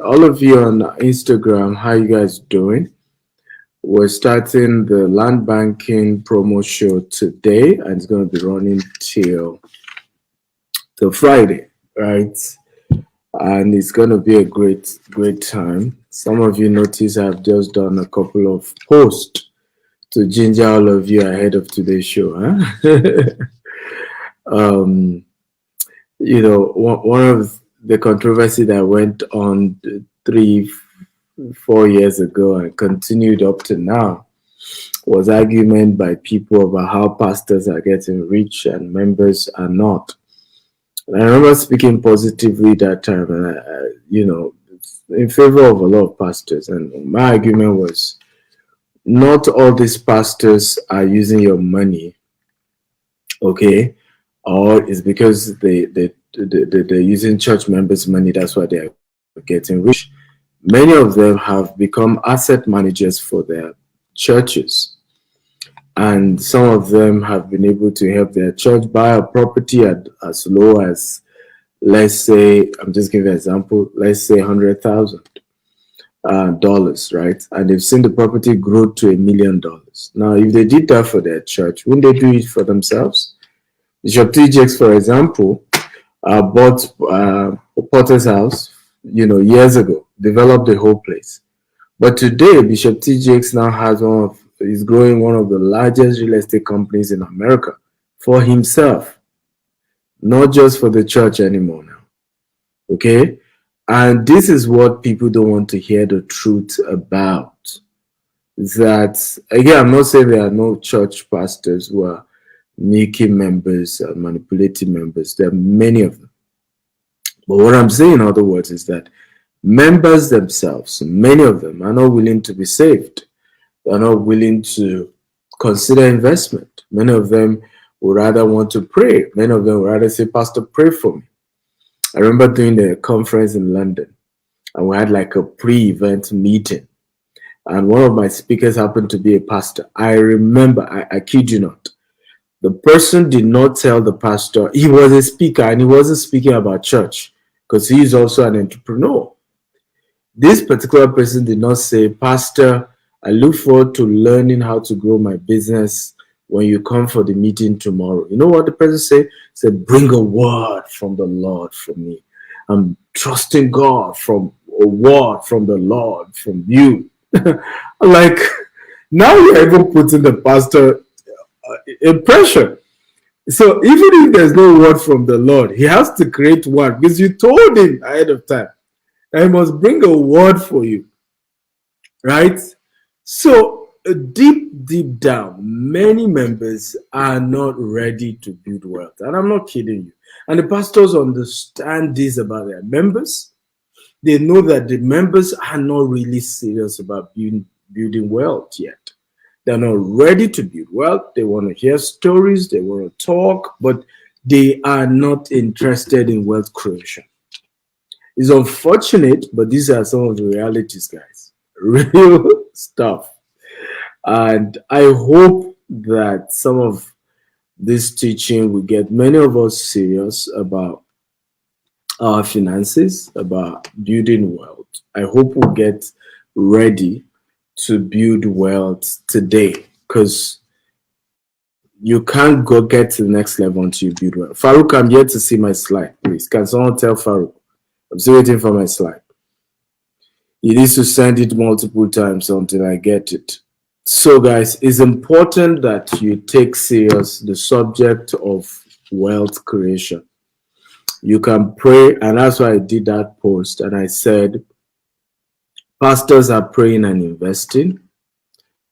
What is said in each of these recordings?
All of you on Instagram, how you guys doing? We're starting the land banking promo show today, and it's going to be running till Friday, right? And it's going to be a great time. Some of you notice I've just done a couple of posts to ginger all of you ahead of today's show. Huh? um, one of the controversy that went on 4 years ago and continued up to now was argument by people about how pastors are getting rich and members are not. And I remember speaking positively that time, and in favor of a lot of pastors. And my argument was, not all these pastors are using your money, okay, or it's because they're using church members' money. That's why they're getting rich. Many of them have become asset managers for their churches, and some of them have been able to help their church buy a property at as low as, let's say, I'm just giving an example, let's say $100,000, right? And they've seen the property grow to $1 million. Now, if they did that for their church, wouldn't they do it for themselves? Bishop TJX, for example, bought Potter's House, years ago, developed the whole place. But today, Bishop TJX now is growing one of the largest real estate companies in America for himself, not just for the church anymore now. Okay? And this is what people don't want to hear the truth about. That, again, I'm not saying there are no church pastors who are making members, manipulating members. There are many of them. But what I'm saying, in other words, is that members themselves, many of them, are not willing to be saved. They're not willing to consider investment. Many of them would rather want to pray. Many of them would rather say, Pastor, pray for me. I remember doing a conference in London, and we had like a pre-event meeting. And one of my speakers happened to be a pastor. I remember, I kid you not, the person did not tell the pastor he was a speaker, and he wasn't speaking about church because he is also an entrepreneur. This particular person did not say, Pastor, I look forward to learning how to grow my business when you come for the meeting tomorrow. You know what the person said? He said, bring a word from the Lord for me. I'm trusting God from a word from the Lord, from you. Like, now you're even putting the pastor in pressure. So even if there's no word from the Lord, he has to create one because you told him ahead of time. I must bring a word for you, right? So deep down, many members are not ready to build wealth. And I'm not kidding you. And the pastors understand this about their members. They know that the members are not really serious about building wealth yet. They're not ready to build wealth. They want to hear stories. They want to talk, but they are not interested in wealth creation. It's unfortunate, but these are some of the realities, guys. Real stuff. And I hope that some of this teaching will get many of us serious about our finances, about building wealth. I hope we'll get ready to build wealth today, because you can't go get to the next level until you build wealth. Farouk, I'm yet to see my slide, please. Can someone tell Farouk? I'm still waiting for my slide. He needs to send it multiple times until I get it. So, guys, it's important that you take serious the subject of wealth creation. You can pray, and that's why I did that post, and I said, pastors are praying and investing.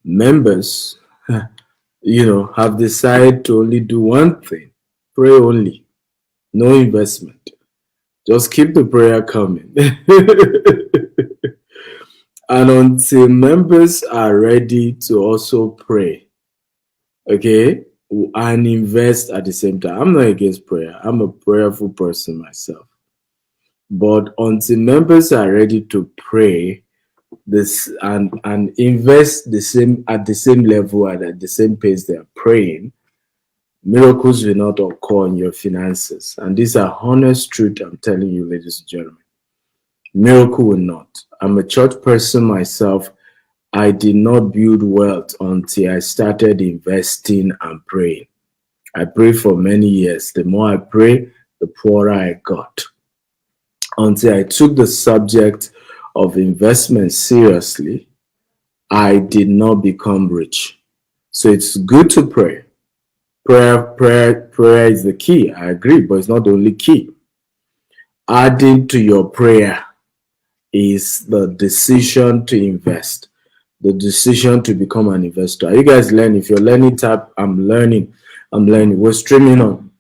Members, have decided to only do one thing, pray only, no investment. Just keep the prayer coming. And until members are ready to also pray, okay, and invest at the same time. I'm not against prayer. I'm a prayerful person myself. But until members are ready to pray this and invest at the same level and at the same pace they're praying, miracles will not occur in your finances. And these are honest truth I'm telling you, ladies and gentlemen. Miracle will not. I'm a church person myself. I did not build wealth until I started investing and praying. I prayed for many years. The more I pray, the poorer I got. Until I took the subject of investment seriously, I did not become rich. So it's good to pray. Prayer is the key. I agree, but it's not the only key. Adding to your prayer is the decision to invest, the decision to become an investor. Are you guys learning? If you're learning, type I'm learning. I'm learning. We're streaming on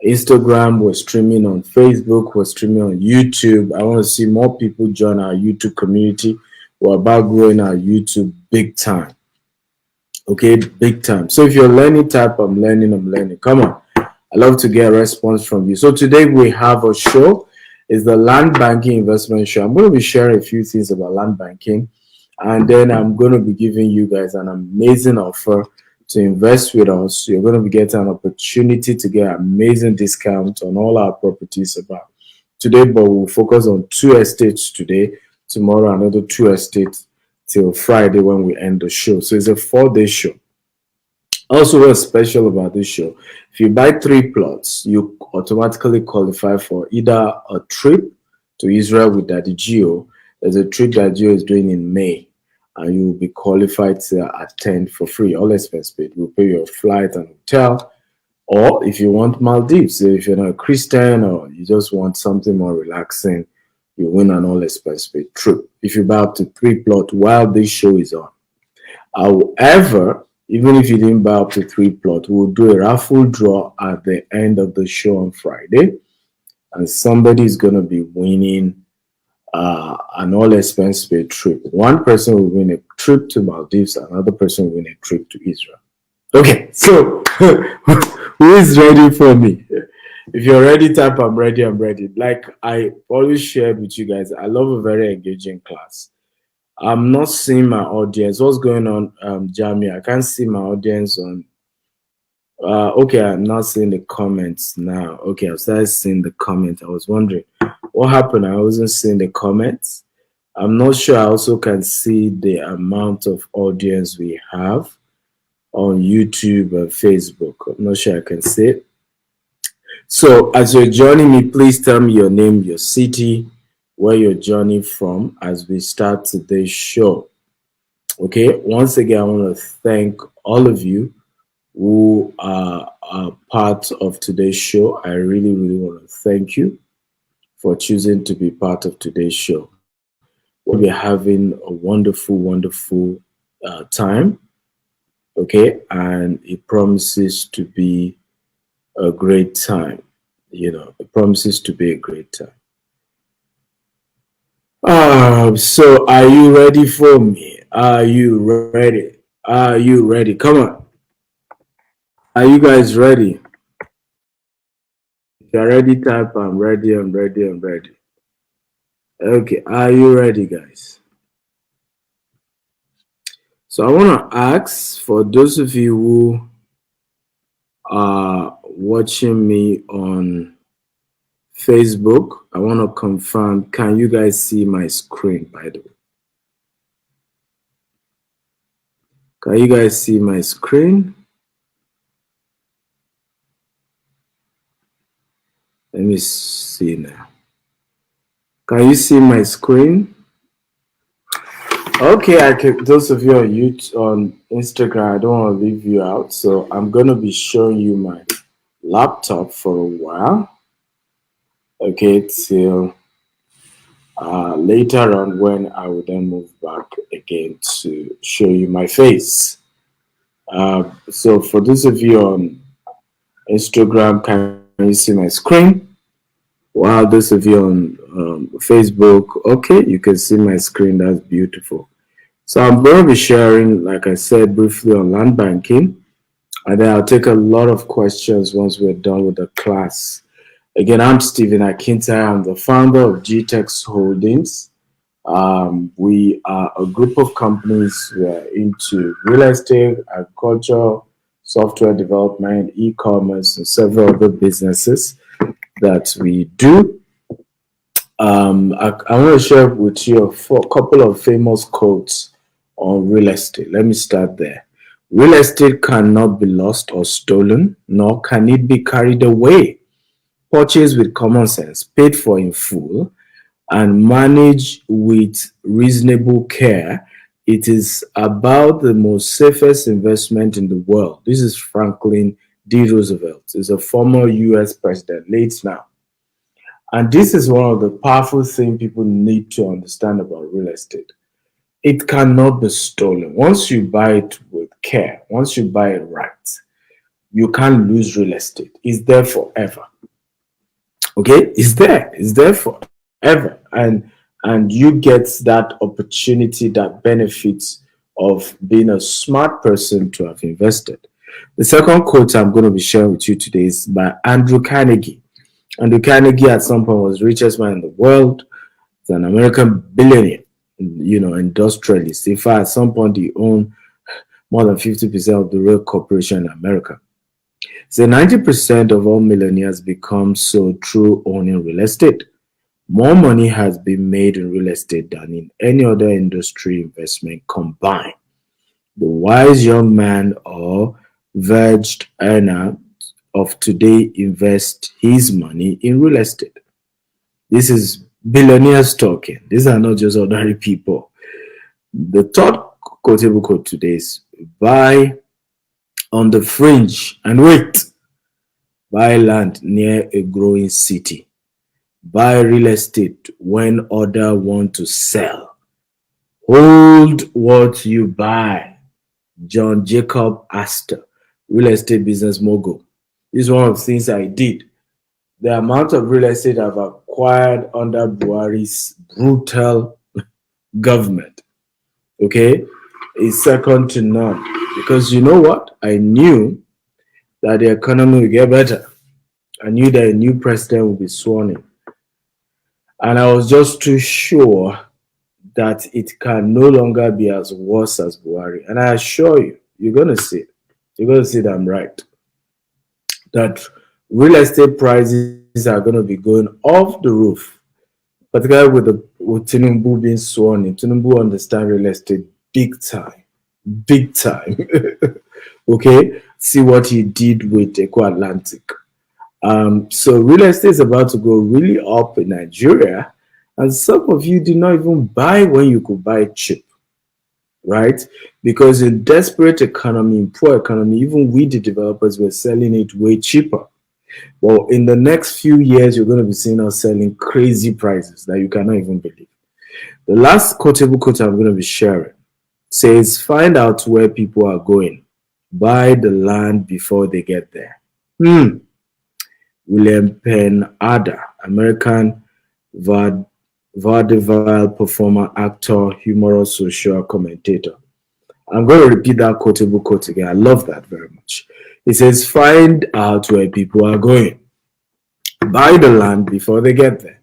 Instagram, we're streaming on Facebook, we're streaming on YouTube. I want to see more people join our YouTube community. We're about growing our YouTube big time. Okay, big time. So if you're learning, type I'm learning, I'm learning. Come on. I love to get a response from you. So today we have a show. It's the Land Banking Investment Show. I'm going to be sharing a few things about land banking, and then I'm going to be giving you guys an amazing offer to invest with us. You're going to be getting an opportunity to get an amazing discount on all our properties about today, but we'll focus on 2 estates today. Tomorrow, another 2 estates till Friday when we end the show. So it's a 4-day show. Also, what's special about this show, if you buy 3 plots, you automatically qualify for either a trip to Israel with Daddy Gio. There's a trip that Gio is doing in May, and you will be qualified to attend for free, all expense paid. We'll pay your flight and hotel. Or if you want Maldives, if you're not a Christian or you just want something more relaxing, you win an all expense paid trip if you buy up to 3 plots while this show is on. However, even if you didn't buy up to 3 plots, we'll do a raffle draw at the end of the show on Friday, and somebody is going to be winning an all expense paid trip. One person will win a trip to Maldives, another person will win a trip to Israel. Okay, so who is ready for me? If you're ready, type I'm ready, I'm ready. Like I always shared with you guys, I love a very engaging class. I'm not seeing my audience. What's going on, Jamie? I can't see my audience on. Okay, I'm not seeing the comments now. Okay, I've started seeing the comments. I was wondering what happened. I wasn't seeing the comments. I'm not sure. I also can see the amount of audience we have on YouTube and Facebook. I'm not sure I can see it. So as you're joining me, please tell me your name, your city, where you're joining from as we start today's show. Okay, once again, I want to thank all of you who are part of today's show. I really, really want to thank you for choosing to be part of today's show. We'll be having a wonderful, wonderful time. Okay, and it promises to be a great time. You know, it promises to be a great time. So are you ready for me? Are you ready? Are you ready? Come on. Are you guys ready? If you're ready, type I'm ready, I'm ready, I'm ready. Okay, are you ready, guys? So I want to ask for those of you who are watching me on Facebook, I want to confirm, can you guys see my screen, by the way? Can you guys see my screen? Let me see now. Can you see my screen? Okay, I can. Those of you on YouTube, on Instagram, I don't want to leave you out, so I'm gonna be showing you my laptop for a while. Okay, till later on when I will then move back again to show you my face. So for those of you on Instagram, can you see my screen? Wow, those of you on Facebook, okay, you can see my screen. That's beautiful. So I'm going to be sharing, like I said, briefly on land banking, and then I'll take a lot of questions once we're done with the class. Again, I'm Stephen Akintai. I'm the founder of GTEX Holdings. We are a group of companies who are into real estate, agriculture, software development, e-commerce, and several other businesses that we do. I want to share with you a couple of famous quotes on real estate. Let me start there. Real estate cannot be lost or stolen, nor can it be carried away. Purchased with common sense, paid for in full, and managed with reasonable care, it is about the most safest investment in the world. This is Franklin D. Roosevelt. He's a former US president, late now. And this is one of the powerful things people need to understand about real estate. It cannot be stolen. Once you buy it with care, once you buy it right, you can't lose real estate. It's there forever. Okay, it's there forever, and you get that opportunity, that benefits of being a smart person to have invested. The second quote I'm going to be sharing with you today is by Andrew Carnegie. Andrew Carnegie at some point was the richest man in the world. He's an American billionaire, industrialist. In fact, at some point he owned more than 50% of the real corporation in America. So 90% of all millionaires become so through owning real estate. More money has been made in real estate than in any other industry investment combined. The wise young man or verged earner of today invests his money in real estate. This is billionaires talking. These are not just ordinary people. The third quotable quote today is buy on the fringe and wait. Buy land near a growing city. Buy real estate when others want to sell. Hold what you buy. John Jacob Astor, real estate business mogul. This is one of the things I did. The amount of real estate I've acquired under Buhari's brutal government, okay, is second to none. Because you know what? I knew that the economy will get better. I knew that a new president would be sworn in. And I was just too sure that it can no longer be as worse as Buhari. And I assure you, you're going to see it. You're going to see that I'm right. That real estate prices are going to be going off the roof, particularly with Tinubu being sworn in. Tinubu understands real estate big time. Big time. Okay? See what he did with Eco Atlantic. So real estate is about to go really up in Nigeria, and some of you did not even buy when you could buy cheap, right? Because in desperate economy, in poor economy, even we, the developers, were selling it way cheaper. Well, in the next few years, you're going to be seeing us selling crazy prices that you cannot even believe. The last quotable quote I'm going to be sharing says, find out where people are going. Buy the land before they get there. William Penn Adder, American vaudeville performer, actor, humorous social commentator. I'm going to repeat that quotable quote again. I love that very much. It says, find out where people are going. Buy the land before they get there.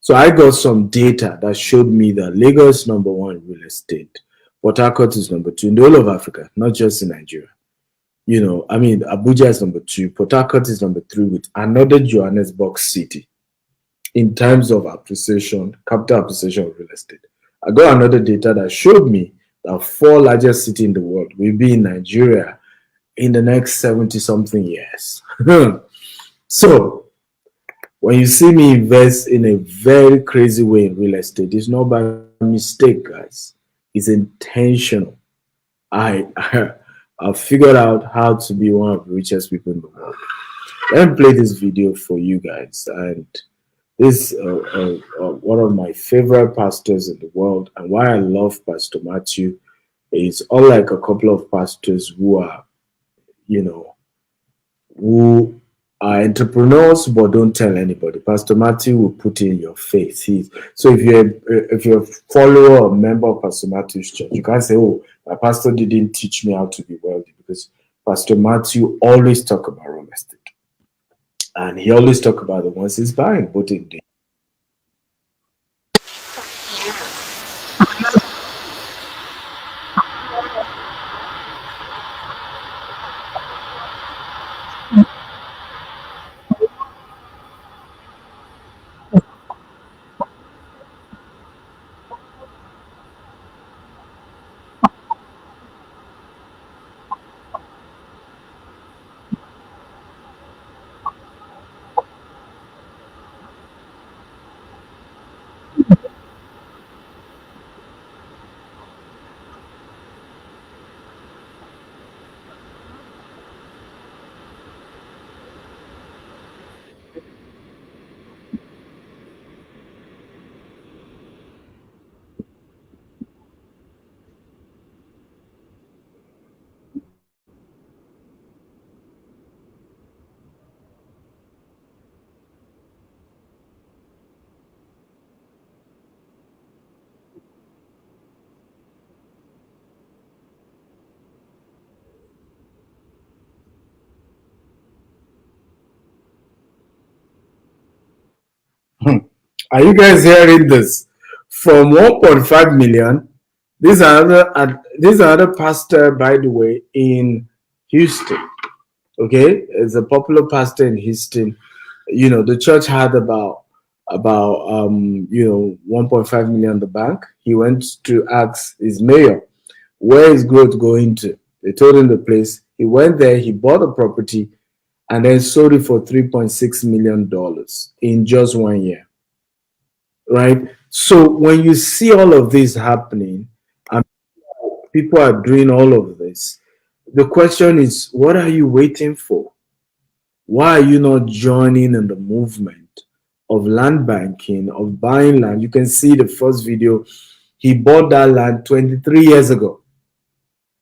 So I got some data that showed me that Lagos is number one in real estate. Port Harcourt is number two in the whole of Africa, not just in Nigeria. Abuja is number two. Port Harcourt is number three with another Johannesburg city in terms of appreciation, capital appreciation of real estate. I got another data that showed me that four largest cities in the world will be in Nigeria in the next 70-something years. So, when you see me invest in a very crazy way in real estate, it's not by mistake, guys. It's intentional. I've figured out how to be one of the richest people in the world. Let me play this video for you guys. And this is one of my favorite pastors in the world. And why I love Pastor Matthew is, unlike a couple of pastors who are, who are entrepreneurs but don't tell anybody, Pastor Matthew will put in your face. So if you're a follower or member of Pastor Matthew's church, you can't say, oh, my pastor didn't teach me how to be wealthy, because Pastor Matthew always talk about real estate. And he always talk about the ones he's buying, both in the Are you guys hearing this? From 1.5 million, this is another pastor, by the way, in Houston. Okay, it's a popular pastor in Houston. You know, the church had about 1.5 million in the bank. He went to ask his mayor, where is growth going to? They told him the place. He went there, he bought a property, and then sold it for $3.6 million in just 1 year. Right? So when you see all of this happening and people are doing all of this, the question is, what are you waiting for? Why are you not joining in the movement of land banking, of buying land? You can see the first video. He bought that land 23 years ago.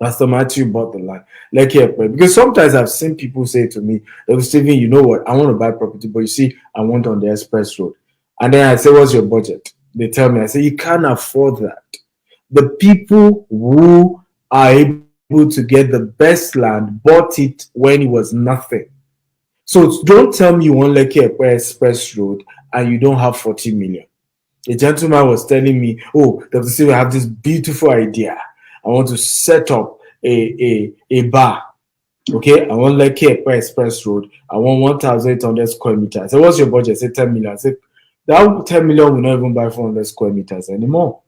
Pastor Matthew bought the land. Like here, because sometimes I've seen people say to me, Stephen, you know what? I want to buy property, but you see, I want on the express road. And then I say, what's your budget? They tell me, I say, you can't afford that. The people who are able to get the best land bought it when it was nothing. So don't tell me you want Lekki Express Road and you don't have 40 million. A gentleman was telling me, oh, Dr. Steve, I have this beautiful idea. I want to set up a bar. Okay, I want Lekki Express Road. I want 1,800 square meters. I said, what's your budget? I said 10 million. I said, that 10 million will not even buy 400 square meters anymore.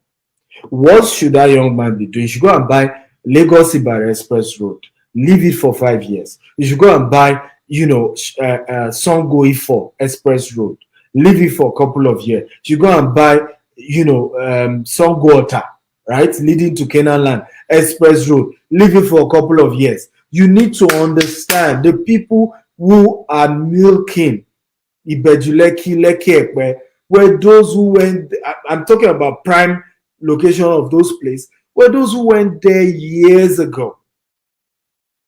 What should that young man be doing? You should go and buy Lagos Ibadan Express Road. Leave it for 5 years. You should go and buy, Sango Ifo Express Road. Leave it for a couple of years. You should go and buy, Sango Ota, right, leading to Canaan Land Express Road. Leave it for a couple of years. You need to understand the people who are milking Ibejuleki, Lekki Ekpe, were those who went. I'm talking about prime location of those places, were those who went there years ago,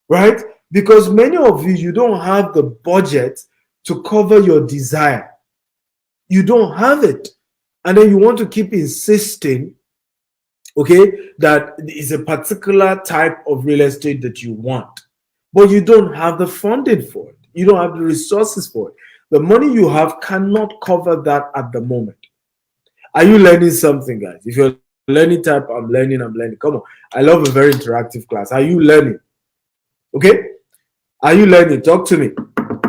right? Because many of you don't have the budget to cover your desire. You don't have it. And then you want to keep insisting, okay, that is a particular type of real estate that you want, but you don't have the funding for it. You don't have the resources for it. The money you have cannot cover that at the moment. Are you learning something, guys? If you're learning type, I'm learning. Come on. I love a very interactive class. Are you learning? Okay? Are you learning? Talk to me.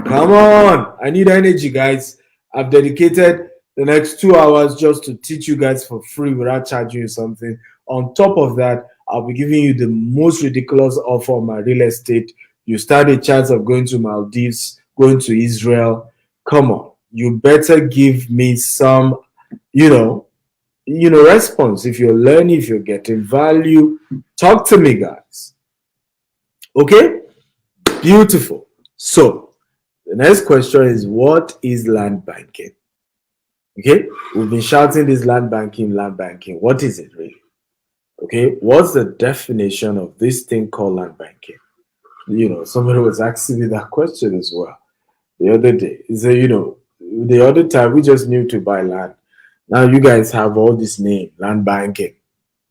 Come on. I need energy, guys. I've dedicated the next 2 hours just to teach you guys for free without charging you something. On top of that, I'll be giving you the most ridiculous offer on my real estate. You stand a chance of going to Maldives, going to Israel. Come on. You better give me some, response. If you're learning, if you're getting value, talk to me, guys. Okay? Beautiful. So, the next question is, what is land banking? Okay? We've been shouting this land banking. What is it really? Okay? What's the definition of this thing called land banking? Somebody was asking me that question as well the other day. He said, the other time we just knew to buy land. Now you guys have all this name, land banking.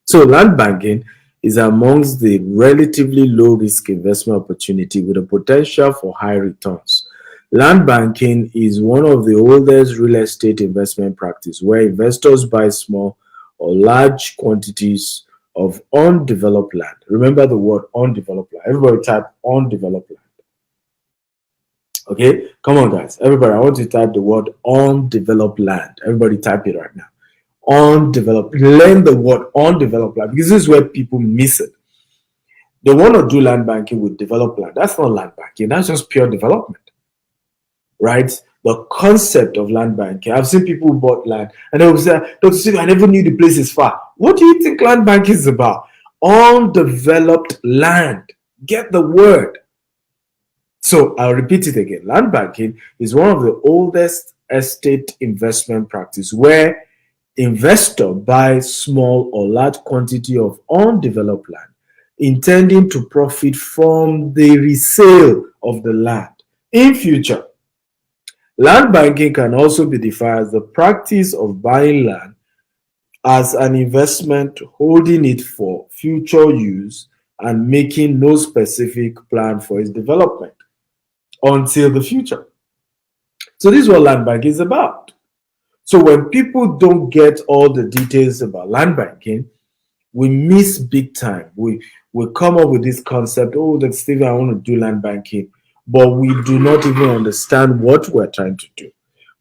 So land banking is amongst the relatively low risk investment opportunity with a potential for high returns. Land banking is one of the oldest real estate investment practice where investors buy small or large quantities of undeveloped land. Remember the word undeveloped land. Everybody type undeveloped land. Okay, come on, guys. Everybody, I want to type the word undeveloped land. Everybody type it right now. Undeveloped. Learn the word undeveloped land because this is where people miss it. They want to do land banking with developed land. That's not land banking. That's just pure development, right? The concept of land banking. I've seen people who bought land and they will say, Dr. Steve, I never knew the place is far. What do you think land banking is about? Undeveloped land. Get the word. So I'll repeat it again. Land banking is one of the oldest estate investment practice where investor buys small or large quantity of undeveloped land, intending to profit from the resale of the land in future. Land banking can also be defined as the practice of buying land as an investment, holding it for future use, and making no specific plan for its development until the future. So this is what land banking is about. So when people don't get all the details about land banking, we miss big time. We come up with this concept, oh, that Stephen, I want to do land banking, but we do not even understand what we're trying to do.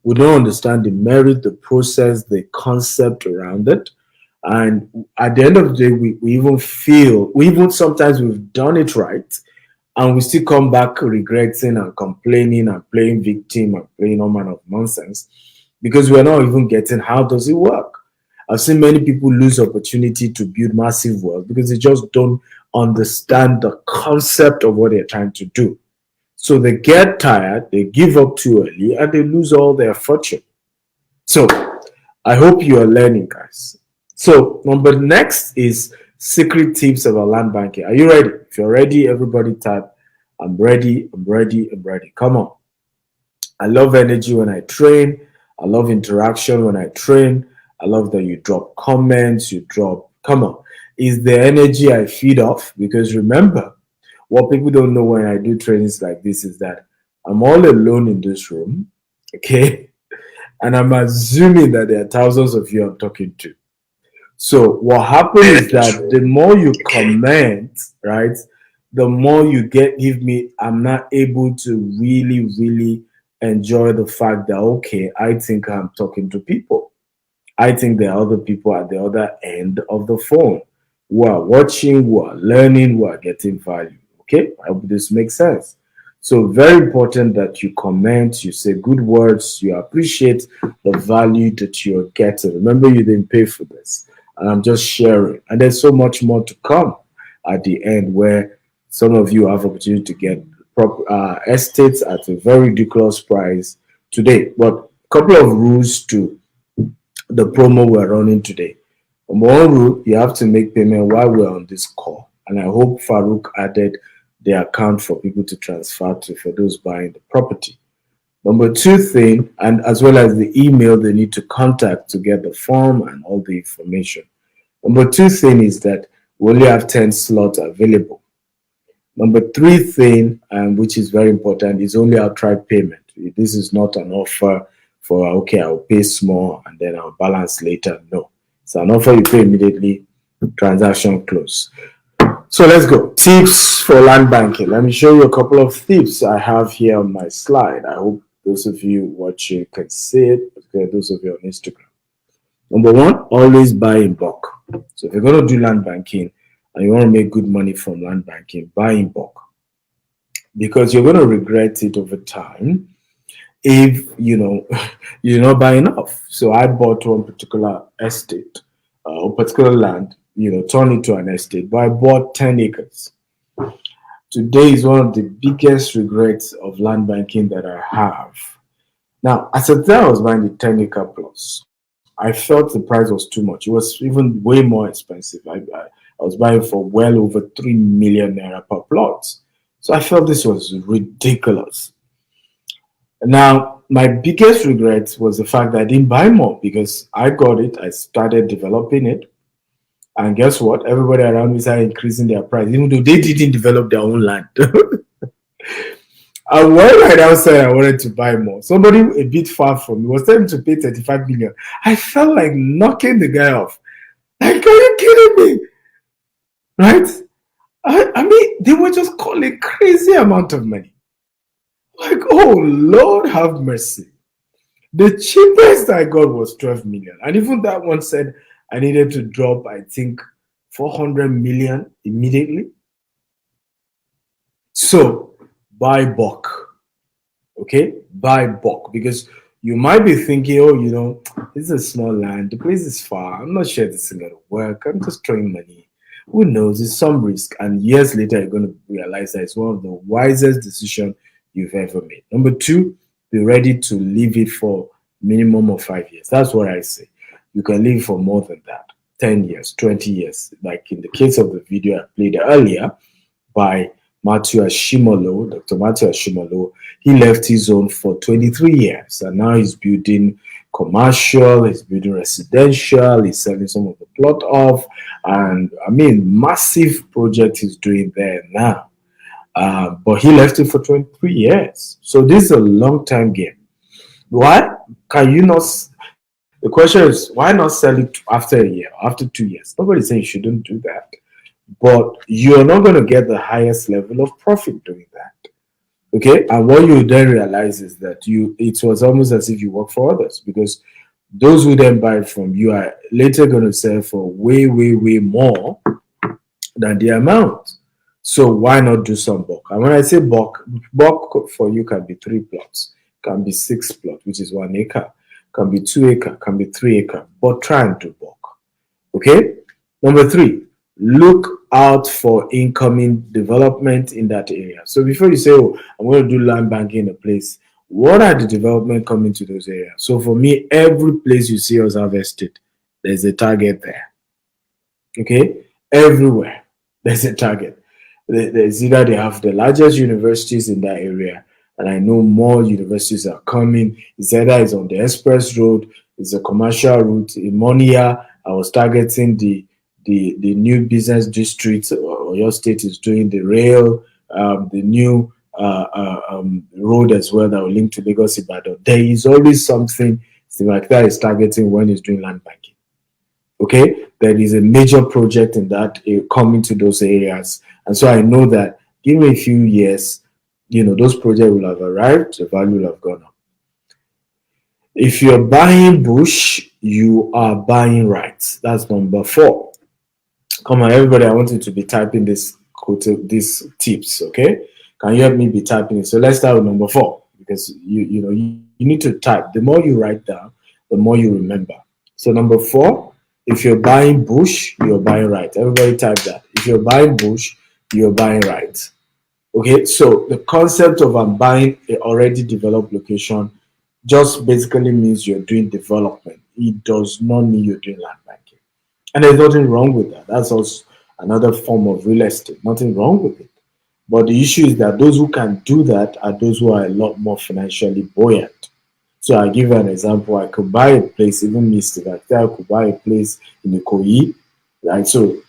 We don't understand the merit, the process, the concept around it. And at the end of the day, we even feel, we even sometimes we've done it right, and we still come back regretting and complaining and playing victim and playing all manner of nonsense because we're not even getting how does it work. I've seen many people lose opportunity to build massive wealth because they just don't understand the concept of what they're trying to do. So they get tired, they give up too early, and they lose all their fortune. So I hope you are learning, guys. So number next is secret tips about land banking. Are you ready? If you're ready, everybody type, I'm ready, I'm ready, I'm ready. Come on. I love energy when I train. I love interaction when I train. I love that you drop comments, you drop, come on. Is the energy I feed off? Because remember, what people don't know when I do trainings like this is that I'm all alone in this room, okay? And I'm assuming that there are thousands of you I'm talking to. So what happens is that the more you comment, right, the more you give me, I'm not able to really enjoy the fact that, okay, I think I'm talking to people. I think there are other people at the other end of the phone who are watching, who are learning, who are getting value. Okay, I hope this makes sense. So very important that you comment, you say good words, you appreciate the value that you're getting. Remember, you didn't pay for this, and I'm just sharing. And there's so much more to come at the end, where some of you have opportunity to get estates at a very ridiculous price today. But a couple of rules to the promo we're running today. Number one rule, you have to make payment while we're on this call. And I hope Farouk added the account for people to transfer to for those buying the property. Number two thing, and as well as the email they need to contact to get the form and all the information. Number two thing is that we only have 10 slots available. Number three thing, which is very important, is only outright payment. This is not an offer for, okay, I'll pay small and then I'll balance later. No, it's an offer you pay immediately, transaction close. So let's go. Tips for land banking. Let me show you a couple of tips I have here on my slide. I hope those of you watching can see it, okay, those of you on Instagram. Number one, always buy in bulk. So if you're going to do land banking and you want to make good money from land banking, buy in bulk. Because you're going to regret it over time if you're not buying enough. So I bought one particular estate or particular land, turned into an estate, but I bought 10 acres. Today is one of the biggest regrets of land banking that I have. Now, at the time I was buying the 10 acre plus, I felt the price was too much. It was even way more expensive. I was buying for well over 3 million naira per plot. So I felt this was ridiculous. Now, my biggest regret was the fact that I didn't buy more because I got it, I started developing it. And guess what? Everybody around me started increasing their price, even though they didn't develop their own land. And when I now said I wanted to buy more, somebody a bit far from me was telling to pay 35 million. I felt like knocking the guy off. Like, are you kidding me? Right? I mean, they were just calling crazy amount of money. Like, oh, Lord have mercy. The cheapest I got was 12 million. And even that one said I needed to drop, I think, 400 million immediately. So, buy bulk. Okay? Buy bulk. Because you might be thinking, oh, this is a small land. The place is far. I'm not sure this is going to work. I'm just throwing money. Who knows? It's some risk. And years later, you're going to realize that it's one of the wisest decisions you've ever made. Number two, be ready to leave it for minimum of 5 years. That's what I say. You can leave for more than that. 10 years, 20 years. Like in the case of the video I played earlier by Matthew Ashimolo, Dr. Matthew Ashimolo, he left his own for 23 years. And now he's building commercial, he's building residential, he's selling some of the plot off. And I mean, massive project he's doing there now. But he left it for 23 years. So this is a long time game. Why can you not The question is, why not sell it after a year, after 2 years? Nobody's saying you shouldn't do that, but you're not going to get the highest level of profit doing that. Okay, and what you then realize is that it was almost as if you work for others, because those who then buy it from you are later going to sell for way, way, way more than the amount. So why not do some bulk? And when I say bulk for you can be 3 plots, can be 6 plots, which is 1 acre, can be 2 acre, can be 3 acre, but try and do bulk. Okay. Number 3, look out for incoming development in that area. So before you say, oh, I'm going to do land banking in a place, what are the development coming to those areas? So for me, every place you see us harvested, there's a target there. Okay, everywhere there's a target. There's either they have the largest universities in that area, and I know more universities are coming. It's either it's on the express road, it's a commercial route. In Monia, I was targeting the new business district. Or your state is doing the rail, the new road as well that will link to Lagos Ibadan. There is always something like that is targeting when it's doing land banking. Okay, there is a major project in that coming to those areas, and so I know that give me a few years, those projects will have arrived, the value will have gone up. If you're buying bush, you are buying rights. That's number 4. Come on, everybody, I want you to be typing these tips. Okay, can you help me be typing it? So let's start with number 4, because you need to type. The more you write down, the more you remember. So number 4. If you're buying bush, you're buying right. Everybody type that. If you're buying bush, you're buying right. Okay, so the concept of I'm buying an already developed location just basically means you're doing development. It does not mean you're doing land banking. And there's nothing wrong with that. That's also another form of real estate. Nothing wrong with it. But the issue is that those who can do that are those who are a lot more financially buoyant. So I give you an example. I could buy a place, even Mr. I could buy a place in Ikoyi, right? So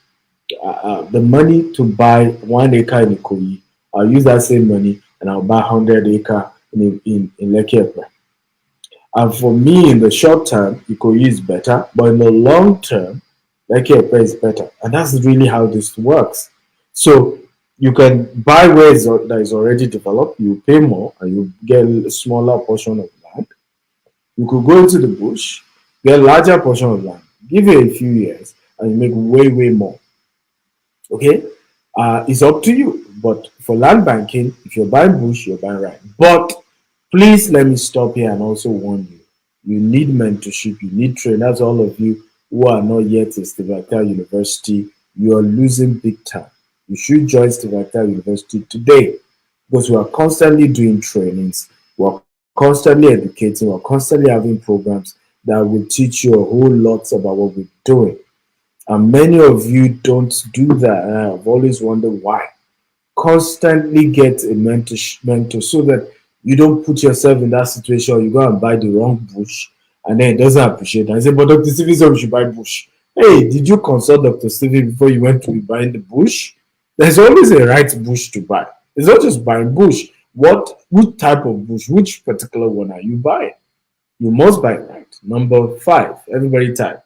the money to buy 1 acre in Ikoyi, I'll use that same money and I'll buy 100 acre in Lekki. And for me, in the short term, Ikoyi is better, but in the long term, Lekki is better. And that's really how this works. So you can buy where that is already developed, you pay more, and you get a smaller portion of land. You could go into the bush, get a larger portion of land, give it a few years, and you make way, way more. Okay? It's up to you. But for land banking, if you're buying bush, you're buying right. But please let me stop here and also warn you. You need mentorship, you need training. That's all of you who are not yet in Steve Actel University. You are losing big time. You should join Steve Actel University today, because we are constantly doing trainings. We're constantly educating, we're constantly having programs that will teach you a whole lot about what we're doing. And many of you don't do that. And I've always wondered why. Constantly get a mentor so that you don't put yourself in that situation or you go and buy the wrong bush and then it doesn't appreciate it. And say, but Dr. Stevie said we should buy bush. Hey, did you consult Dr. Stevie before you went to be buying the bush? There's always a right bush to buy. It's not just buying bush. Which type of bush, which particular one are you buying? You must buy it right. Number 5, everybody type.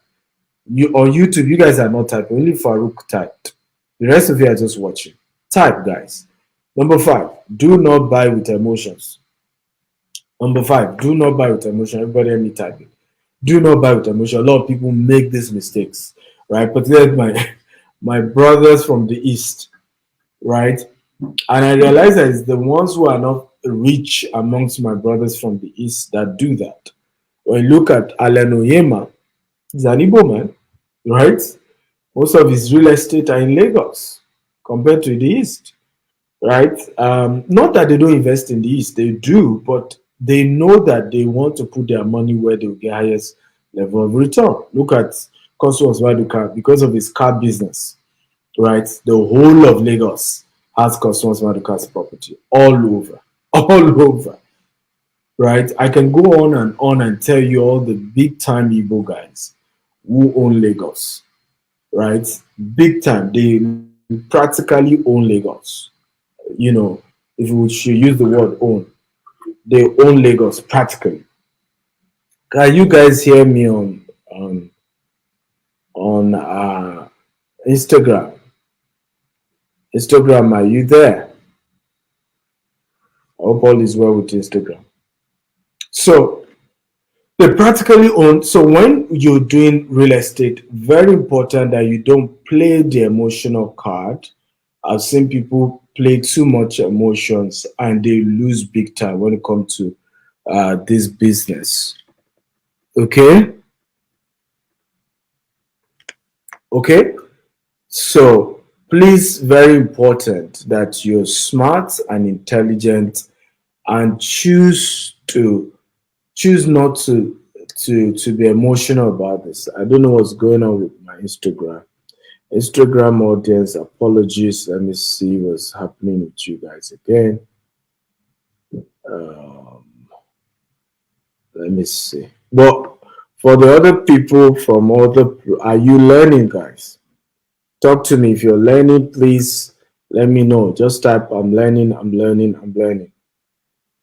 You on YouTube, you guys are not typing, only Farouk typed. The rest of you are just watching. Type, guys. Number 5, do not buy with emotions. Number 5, do not buy with emotion. Everybody help me type it. Do not buy with emotion. A lot of people make these mistakes, right? Particularly my brothers from the East, right? And I realize that it's the ones who are not rich amongst my brothers from the East that do that. When you look at Alan Oyema, he's an Igbo man, right? Most of his real estate are in Lagos compared to the East, right? Not that they don't invest in the East, they do, but they know that they want to put their money where they will get highest level of return. Look at Cosmos Maduka, because of his car business, right? The whole of Lagos has Cosmos Maduka's property all over, right? I can go on and tell you all the big time Igbo guys who own Lagos, right? Big time. They practically own Lagos. If we should use the word own, they own Lagos practically. Can you guys hear me on on Instagram. Instagram, are you there? I hope all is well with Instagram. So they practically own. So when you're doing real estate, very important that you don't play the emotional card. I've seen people play too much emotions and they lose big time when it comes to this business. Okay, okay. So please, very important that you're smart and intelligent and choose not to be emotional about this. I don't know what's going on with my Instagram audience. Apologies. Let me see what's happening with you guys again. Um, let me see. But for the other people from other, are you learning, guys? Talk to me. If you're learning, please let me know. Just type, I'm learning, I'm learning, I'm learning.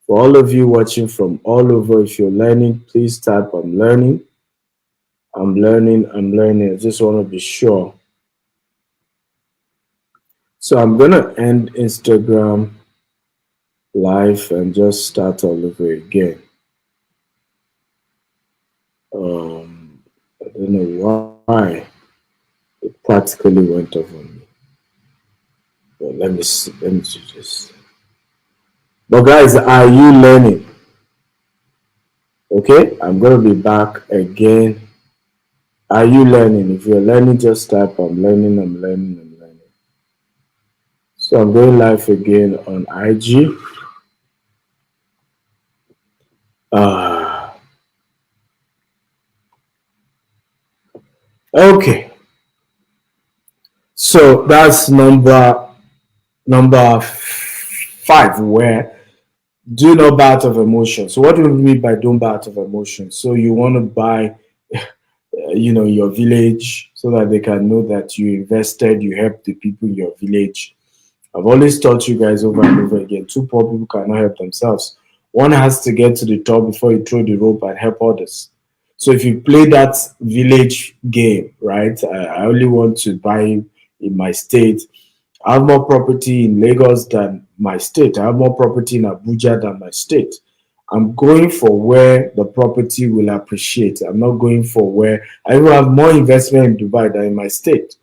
For all of you watching from all over, if you're learning, please type, I'm learning, I'm learning, I'm learning. I just want to be sure. So I'm going to end Instagram live and just start all over again. I don't know why it practically went off on me. But let me see. Let me do this. But guys, are you learning? Okay, I'm gonna be back again. Are you learning? If you're learning, just type I'm learning, I'm learning, I'm learning. So I'm going live again on IG. Okay. So that's number 5, where do not buy out of emotion. So what do we mean by don't buy out of emotion? So you want to buy your village so that they can know that you invested, you helped the people in your village. I've always taught you guys over and over again, two poor people cannot help themselves. One has to get to the top before you throw the rope and help others. So if you play that village game, right, I only want to buy in my state. I have more property in Lagos than my state. I have more property in Abuja than my state. I'm going for where the property will appreciate. I'm not going for where I will have more investment in Dubai than in my state.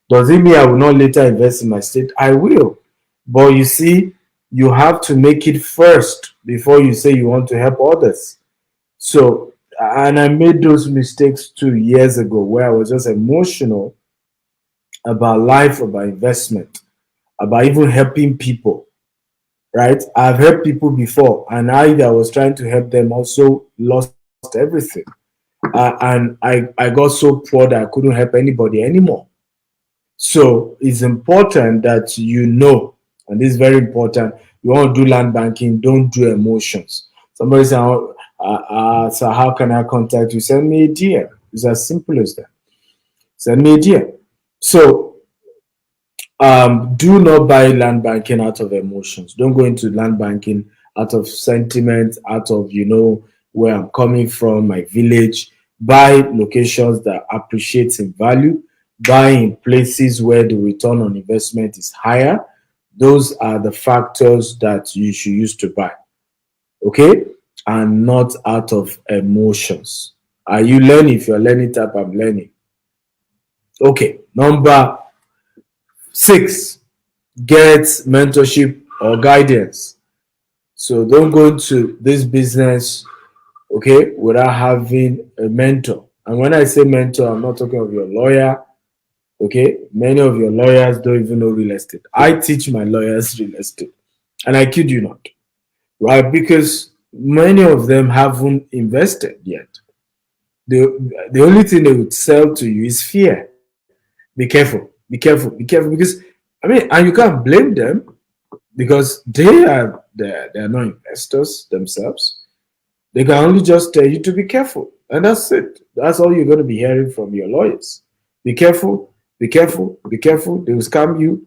Does it mean I will not later invest in my state? I will. But you see, you have to make it first before you say you want to help others. So, and I made those mistakes 2 years ago where I was just emotional about life, about investment, about even helping people, right? I've helped people before, and I that was trying to help them also lost everything. And I got so poor that I couldn't help anybody anymore. So it's important that you know, and this is very important. You want to do land banking, don't do emotions. Somebody say, so how can I contact you? Send me a DM. It's as simple as that. Send me a DM. So do not buy land banking out of emotions. Don't go into land banking out of sentiment, out of where I'm coming from, my village. Buy locations that appreciate in value. Buy in places where the return on investment is higher. Those are the factors that you should use to buy. Okay? And not out of emotions. Are you learning? If you're learning, type I'm learning. Okay. Number 6, get mentorship or guidance. So don't go into this business, okay, without having a mentor. And when I say mentor, I'm not talking of your lawyer, okay? Many of your lawyers don't even know real estate. I teach my lawyers real estate, and I kid you not, right? Because many of them haven't invested yet. The only thing they would sell to you is fear. Be careful, be careful, be careful, because and you can't blame them because they're not investors themselves. They can only just tell you to be careful, and that's it. That's all you're going to be hearing from your lawyers. Be careful, be careful, be careful. They will scam you.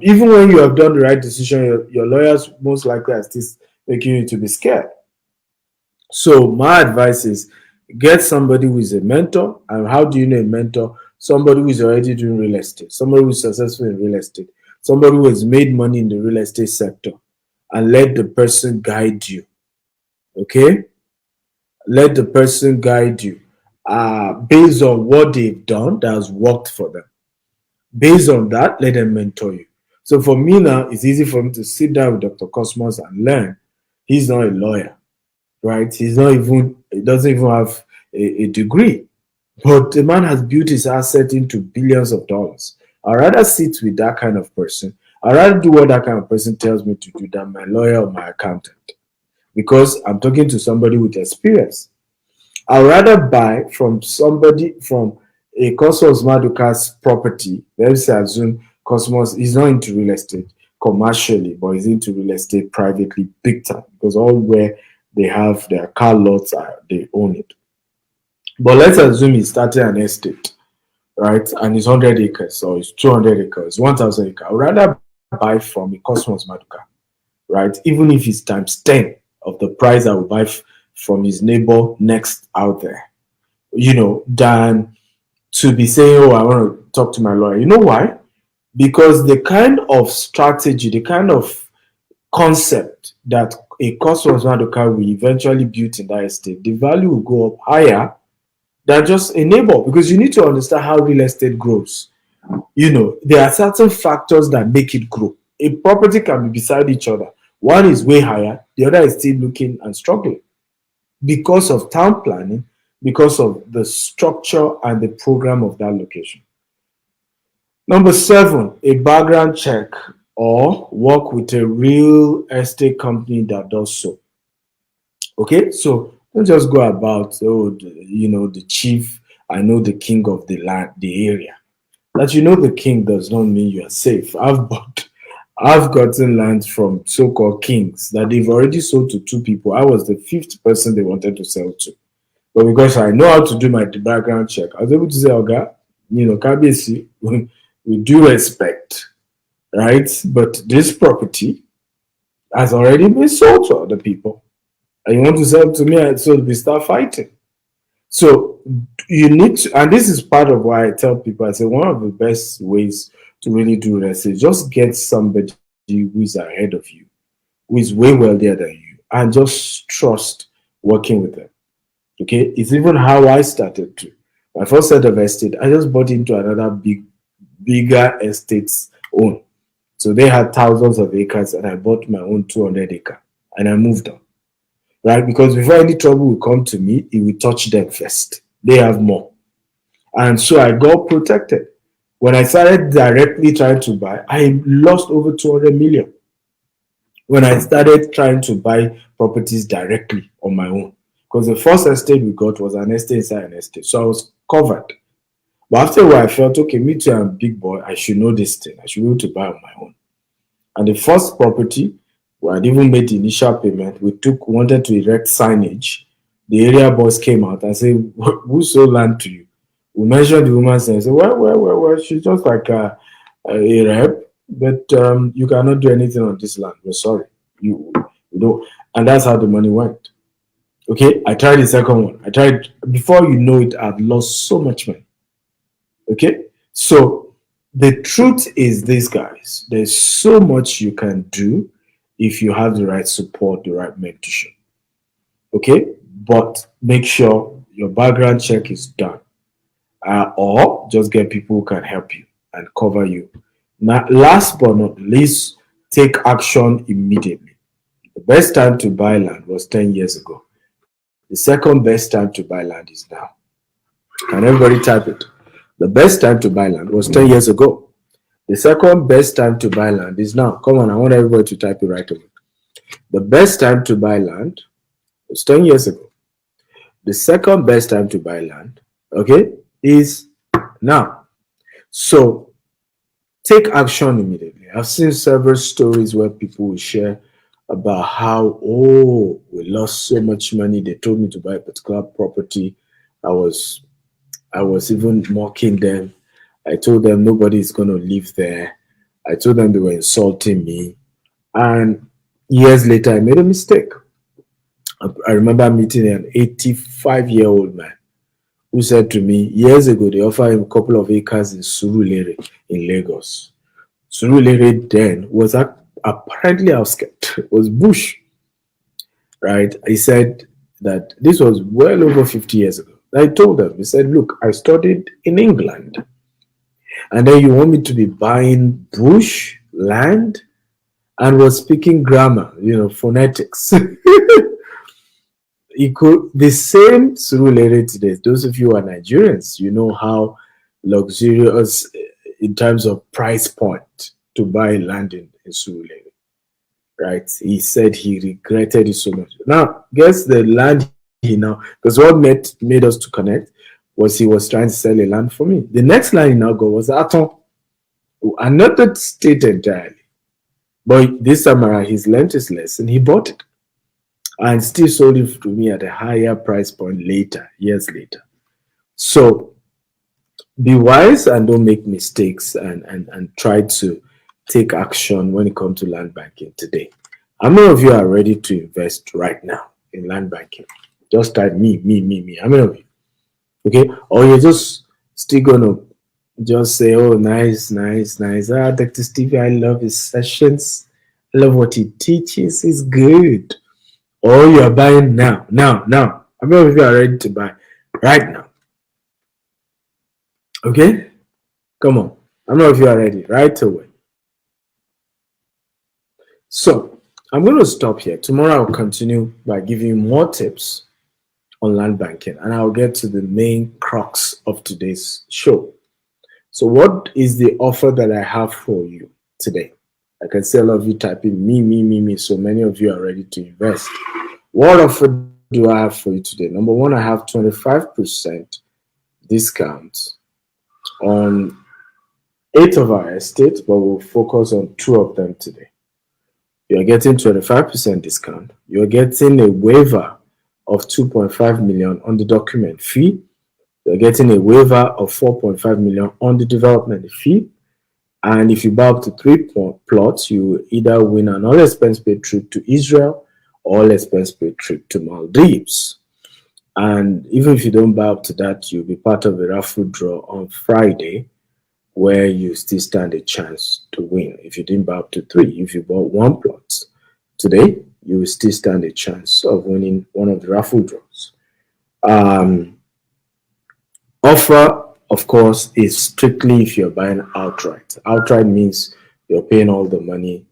Even when you have done the right decision, your lawyers most likely are still making you to be scared. So my advice is Get somebody who is a mentor. And how do you know a mentor? Somebody who is already doing real estate, somebody who is successful in real estate, somebody who has made money in the real estate sector, and let the person guide you. Okay? Let the person guide you based on what they've done that has worked for them. Based on that, let them mentor you. So for me now, it's easy for me to sit down with Dr. Cosmos and learn. He's not a lawyer, right? He doesn't even have a degree. But the man has built his asset into billions of dollars. I'd rather sit with that kind of person. I'd rather do what that kind of person tells me to do than my lawyer or my accountant. Because I'm talking to somebody with experience. I'd rather buy from somebody from a Cosmos Maduka's property. Let's say assume Cosmos is not into real estate commercially, but he's into real estate privately big time because all where they have their car lots, they own it. But let's assume he started an estate, right? And it's 100 acres or it's 200 acres, 1,000 acres. I'd rather buy from a Cosmos Maduka, right? Even if it's times 10 of the price I would buy from his neighbor next out there, than to be saying, oh, I want to talk to my lawyer. You know why? Because the kind of strategy, the kind of concept that a Cosmos Maduka will eventually build in that estate, the value will go up higher than just a neighbor because you need to understand how real estate grows. There are certain factors that make it grow. A property can be beside each other. One is way higher, the other is still looking and struggling because of town planning, because of the structure and the program of that location. Number 7, a background check or work with a real estate company that does so. Okay, so don't just go about, the chief, I know the king of the land, the area. That you know the king does not mean you are safe. I've gotten lands from so-called kings that they've already sold to 2 people. I was the 5th person they wanted to sell to. But because I know how to do my background check, I was able to say, Oga, Kabesi, with due respect, right? But this property has already been sold to other people. And you want to sell to me, so we start fighting. So you need to, and this is part of why I tell people, I say one of the best ways to really do this is just get somebody who is ahead of you, who is way wealthier than you, and just trust working with them. Okay, it's even how I started to. My first set of estate, I just bought into another bigger estate's own. So they had thousands of acres, and I bought my own 200 acre, and I moved on. Right? Because before any trouble will come to me, it will touch them first. They have more. And so I got protected. When I started directly trying to buy, I lost over 200 million. When I started trying to buy properties directly on my own. Because the first estate we got was an estate inside an estate. So I was covered. But after a while, I felt, okay, me too, I'm a big boy. I should know this thing. I should be able to buy on my own. And the first property, we had even made the initial payment. We wanted to erect signage. The area boss came out and said, who sold land to you? We mentioned the woman's name. I said, well, she's just like a rep, but you cannot do anything on this land. We're sorry. You know, and that's how the money went. Okay, I tried the second one. Before you know it, I've lost so much money. Okay, so the truth is this, guys, there's so much you can do if you have the right support, the right mentorship. Okay, but make sure your background check is done, or just get people who can help you and cover you. Now, last but not least, take action immediately. The best time to buy land was 10 years ago. The second best time to buy land is now. Can everybody type it? The best time to buy land was 10 years ago. The second best time to buy land is now. Come on, I want everybody to type it right away. The best time to buy land was 10 years ago. The second best time to buy land, okay, is now. So take action immediately. I've seen several stories where people will share about how, oh, we lost so much money. They told me to buy a particular property. I was even mocking them. I told them nobody is going to live there. I told them they were insulting me. And years later, I made a mistake. I remember meeting an 85-year-old man who said to me years ago they offered him a couple of acres in Surulere in Lagos. Surulere then was apparently outskirts, was bush, right? He said that this was well over 50 years ago. I told them, he said, look, I studied in England, and then you want me to be buying bush land and was speaking grammar, phonetics. The same Surulere today. Those of you who are Nigerians, you know how luxurious in terms of price point to buy land in Surulere, right? He said he regretted it so much. Now, guess the land he now, because what made us to connect was he was trying to sell a land for me. The next land he now got was Aton, another state entirely. But this time around, he's learned his lesson. He bought it and still sold it to me at a higher price point later, years later. So be wise and don't make mistakes, and try to take action when it comes to land banking today. How many of you are ready to invest right now in land banking? Just type me. How many of you? Okay, or you're just still gonna just say, oh, nice. Dr. Stevie, I love his sessions. I love what he teaches. He's good. Or you're buying now. How many of you are ready to buy right now? Okay, come on. How many of you are ready right away? So I'm going to stop here. Tomorrow I'll continue by giving you more tips on land banking, and I'll get to the main crux of today's show. So what is the offer that I have for you today? I can see a lot of you typing me. So many of you are ready to invest. What offer do I have for you today? Number one, I have 25% discount on 8 of our estates, but we'll focus on 2 of them today. You're getting 25% discount. You're getting a waiver of 2.5 million on the document fee. You're getting a waiver of 4.5 million on the development fee. And if you buy up to 3 plots, you either win an all expense paid trip to Israel or all expense paid trip to Maldives. And even if you don't buy up to that, you'll be part of a raffle draw on Friday, where you still stand a chance to win. If you didn't buy up to 3, if you bought 1 plot today, you will still stand a chance of winning one of the raffle draws. Offer, of course, is strictly if you're buying outright. Outright means you're paying all the money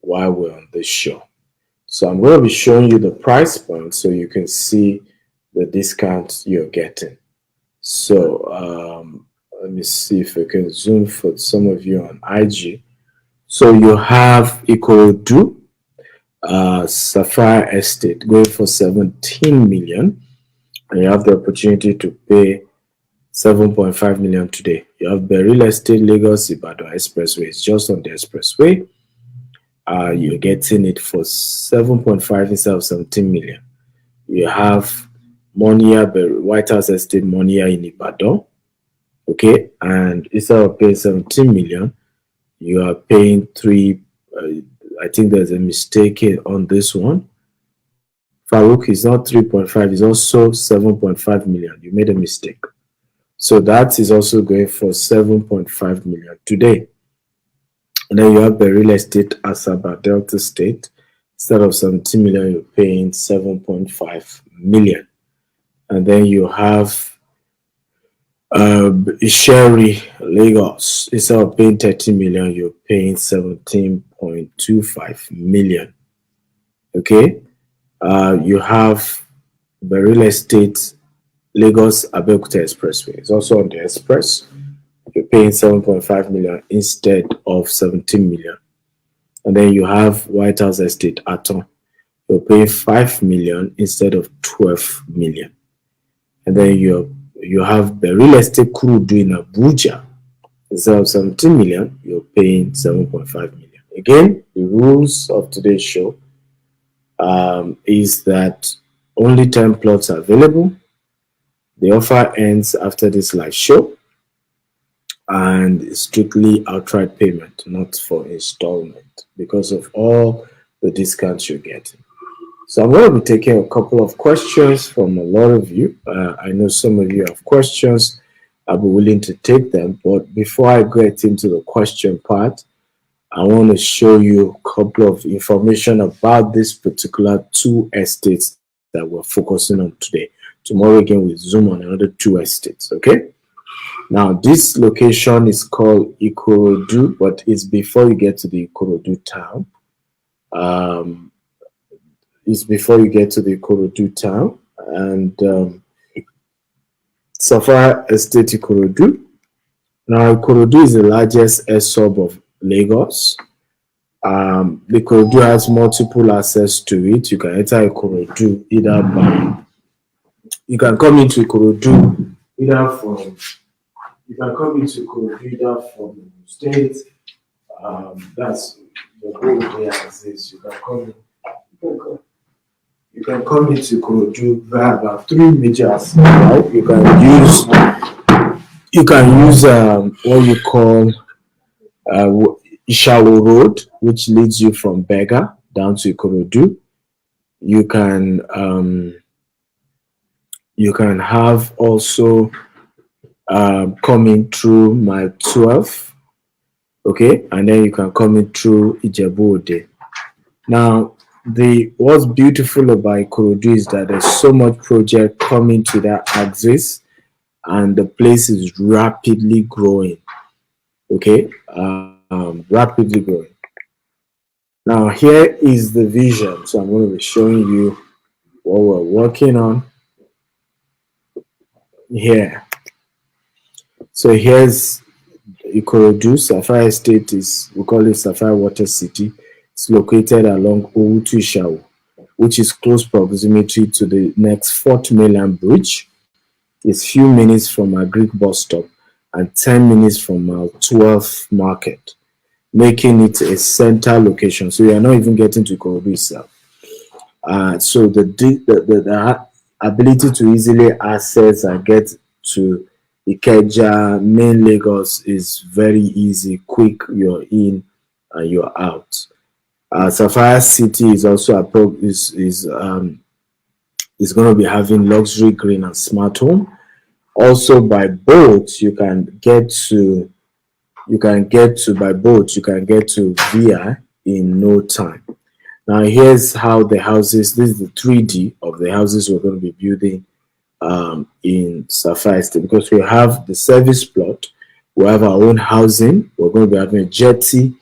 while we're on this show. So I'm going to be showing you the price point so you can see the discounts you're getting. So let me see if I can zoom for some of you on IG. So you have Ikorodu, Sapphire Estate going for 17 million, and you have the opportunity to pay 7.5 million today. You have Beryl Estate, Lagos Ibadan Expressway. It's just on the expressway. You're getting it for 7.5 instead of 17 million. You have Monia, White House Estate, Monia in Ibadan. Okay, and instead of paying 17 million, you are paying 3. I think there's a mistake on this one. Farouk is not 3.5, it's also 7.5 million. You made a mistake. So that is also going for 7.5 million today. And then you have the real estate Asaba Delta State. Instead of 17 million, you're paying 7.5 million. And then you have Sherry Lagos. Instead of paying 30 million, you're paying 17.25 million. Okay. You have the real estate Lagos Abeokuta Expressway. It's also on the express. You're paying 7.5 million instead of 17 million. And then you have White House Estate Aton. You're paying 5 million instead of 12 million. And then you have the real estate Kurudu in Abuja. Instead of 17 million, you're paying 7.5 million. Again, the rules of today's show is that only 10 plots are available. The offer ends after this live show, and it's strictly outright payment, not for installment, because of all the discounts you're getting. So I'm going to be taking a couple of questions from a lot of you. I know some of you have questions. I'll be willing to take them. But before I get into the question part, I want to show you a couple of information about this particular two estates that we're focusing on today. Tomorrow again, we zoom on another two estates. Okay. Now, this location is called Ikorodu, but it's before you get to the Ikorodu town. It's before you get to the Ikorodu town, and Sapphire Estate Ikorodu. Now, Ikorodu is the largest sub of Lagos. Ikorodu has multiple access to it. You can enter Ikorodu either by, you can come into Ikorodu either from, you can come into Ikorodu either from the state. That's the whole day as this. You can come into Ikorodu via about three major access, right? You can use what you call Ishawo Road, which leads you from Bega down to Ikorodu. You can have also coming through Mile 12, okay, and then you can come in through Ijebu Ode. Now, what's beautiful about Ikorodu is that there's so much project coming to that axis, and the place is rapidly growing. Okay, rapidly growing. Now here is the vision. So I'm going to be showing you what we're working on here. So here's Ikorodu. Sapphire Estate is, we call it Sapphire Water City. It's located along Owutu Ishawo, which is close proximity to the next Fort Mainland Bridge. It's few minutes from our Greek bus stop and 10 minutes from our 12 market, making it a center location. So you are not even getting to Ikorodu itself. So the ability to easily access and get to Ikeja, main Lagos is very easy, quick, you're in and you're out. Sapphire City is also is going to be having luxury green and smart home. Also by boat, you can get to VI in no time. Now here's how the houses, this is the 3D of the houses we're going to be building in Sapphire Estate, because we have the service plot, we have our own housing, we're going to be having a jetty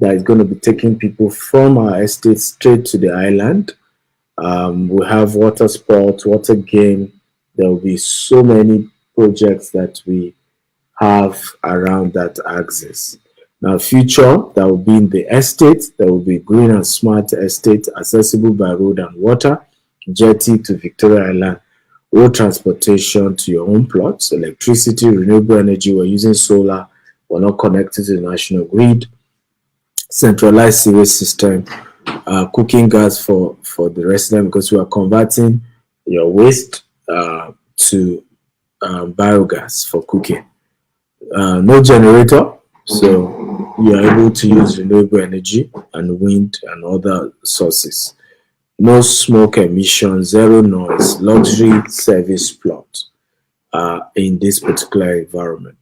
that is going to be taking people from our estate straight to the island. We have water sports, water game. There will be so many projects that we have around that axis. Now, future that will be in the estate, there will be green and smart estate accessible by road and water, jetty to Victoria Island, road transportation to your own plots, electricity, renewable energy. We're using solar. We're not connected to the national grid. Centralized sewage system, cooking gas for the resident, because we are converting your waste to biogas for cooking. No generator, so you are able to use renewable energy and wind and other sources. No smoke emission, zero noise, luxury service plot in this particular environment.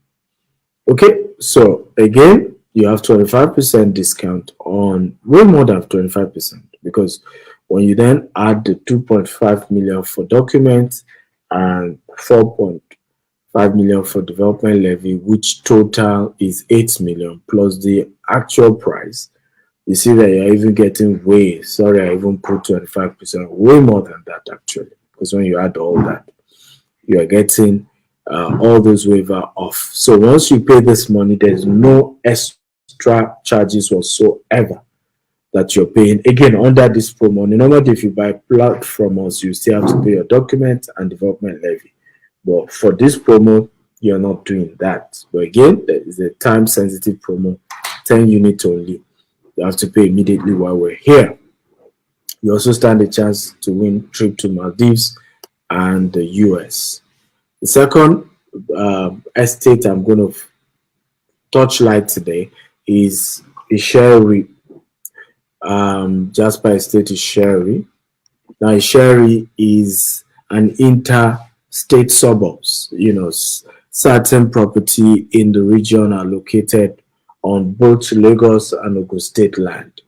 Okay, so again, you have 25% discount on, way more than 25%, because when you then add the 2.5 million for documents and 4.5 million for development levy, which total is 8 million plus the actual price, you see that you're even getting way, sorry, I even put 25%, way more than that actually, because when you add all that, you are getting all those waiver off. So once you pay this money, there's no extra charges whatsoever that you're paying. Again, under this promo, normally if you buy plot from us, you still have to pay your document and development levy. But for this promo, you're not doing that. But again, there is a time-sensitive promo, 10 units only. You have to pay immediately while we're here. You also stand a chance to win trip to Maldives and the US. The second estate I'm going to touch light today is Isheri. Jasper Estate Isheri. Now, Isheri is an interstate suburbs. Certain property in the region are located on both Lagos and Ogun State land.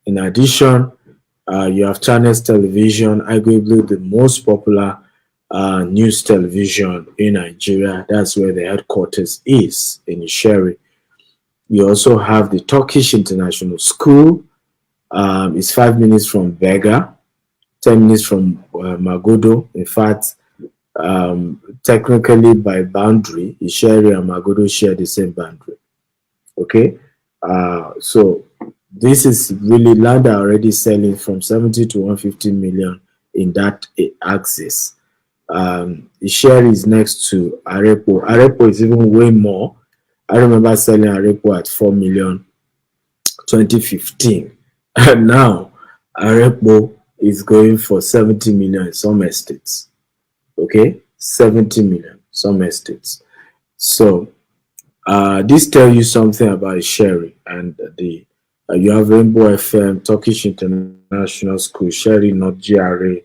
In addition, you have Channels Television, arguably the most popular news television in Nigeria. That's where the headquarters is in Isheri. You also have the Turkish International School. It's 5 minutes from Vega, 10 minutes from Magodo. In fact, technically by boundary, Isheri and Magodo share the same boundary. Okay, so this is really land are already selling from 70 to 150 million in that axis. Isheri is next to Arepo. Arepo is even way more. I remember selling Arepo at 4 million 2015. And now Arepo is going for 70 million in some estates. Okay, 70 million, some estates. So this tell you something about Sherry and the you have Rainbow FM, Turkish International School, Sherry, not GRA,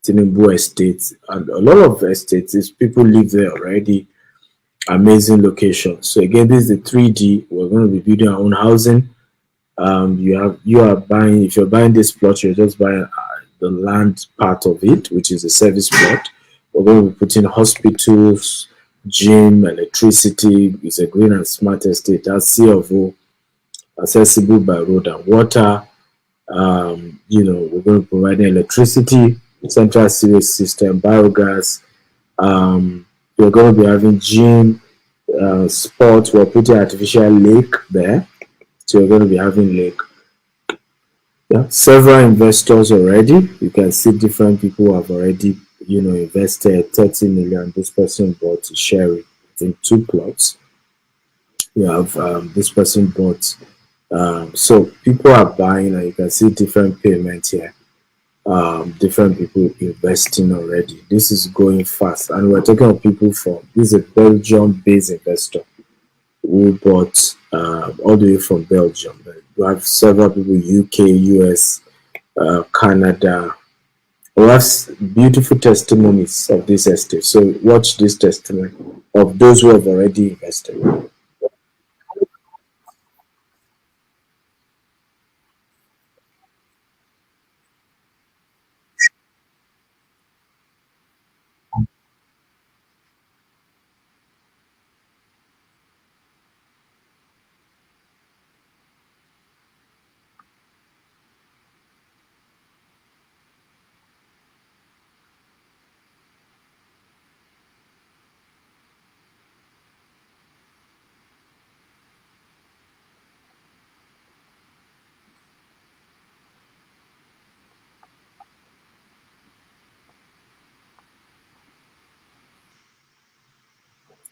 Tinubu Estate, and a lot of estates. Is people live there already. Amazing location. So again, this is the 3D. We're going to be building our own housing. You are buying, if you're buying this plot, you're just buying the land part of it, which is a service plot. We're going to be putting hospitals, gym, electricity. It's a green and smart estate. That's C of O, accessible by road and water. We're going to provide electricity, central sewage system, biogas. We're going to be having gym, sports. We're putting artificial lake there. So you're going to be having lake. Yeah, several investors already. You can see different people have already, invested 30 million. This person bought Sherry, I think 2 plots. You have this person bought. So people are buying, and you can see different payments here. Different people investing already. This is going fast, and we're talking of people from. This is a Belgium-based investor who bought all the way from Belgium. We have several people, UK, US, Canada. We have beautiful testimonies of this estate. So watch this testimony of those who have already invested.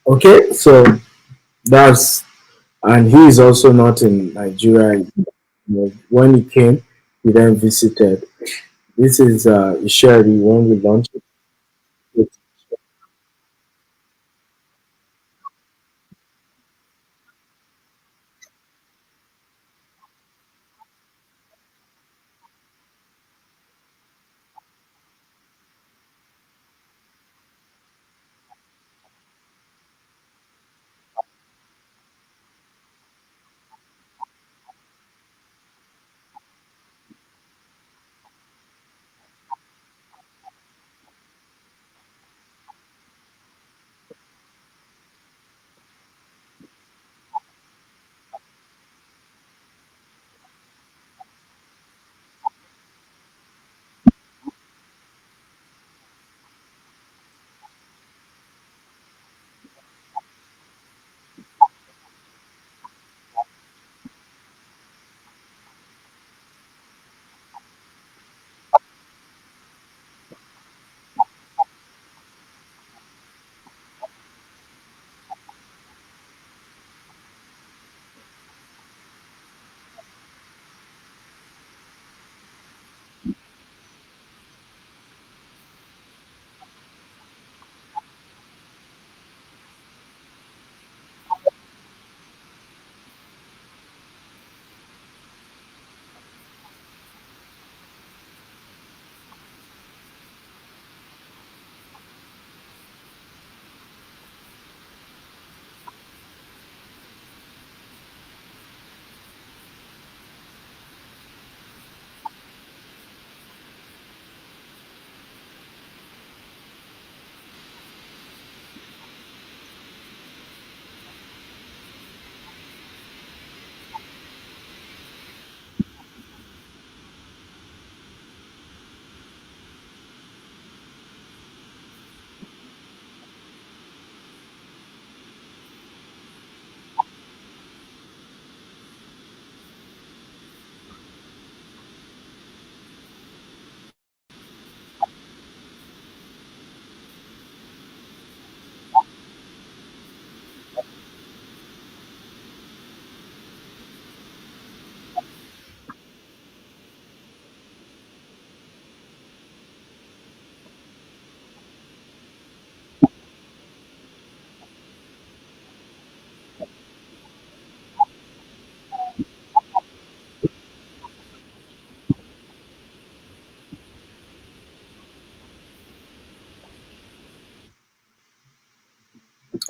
Okay, so that's and he is also not in Nigeria. When he came, he then visited. This is Isheri when we launched it.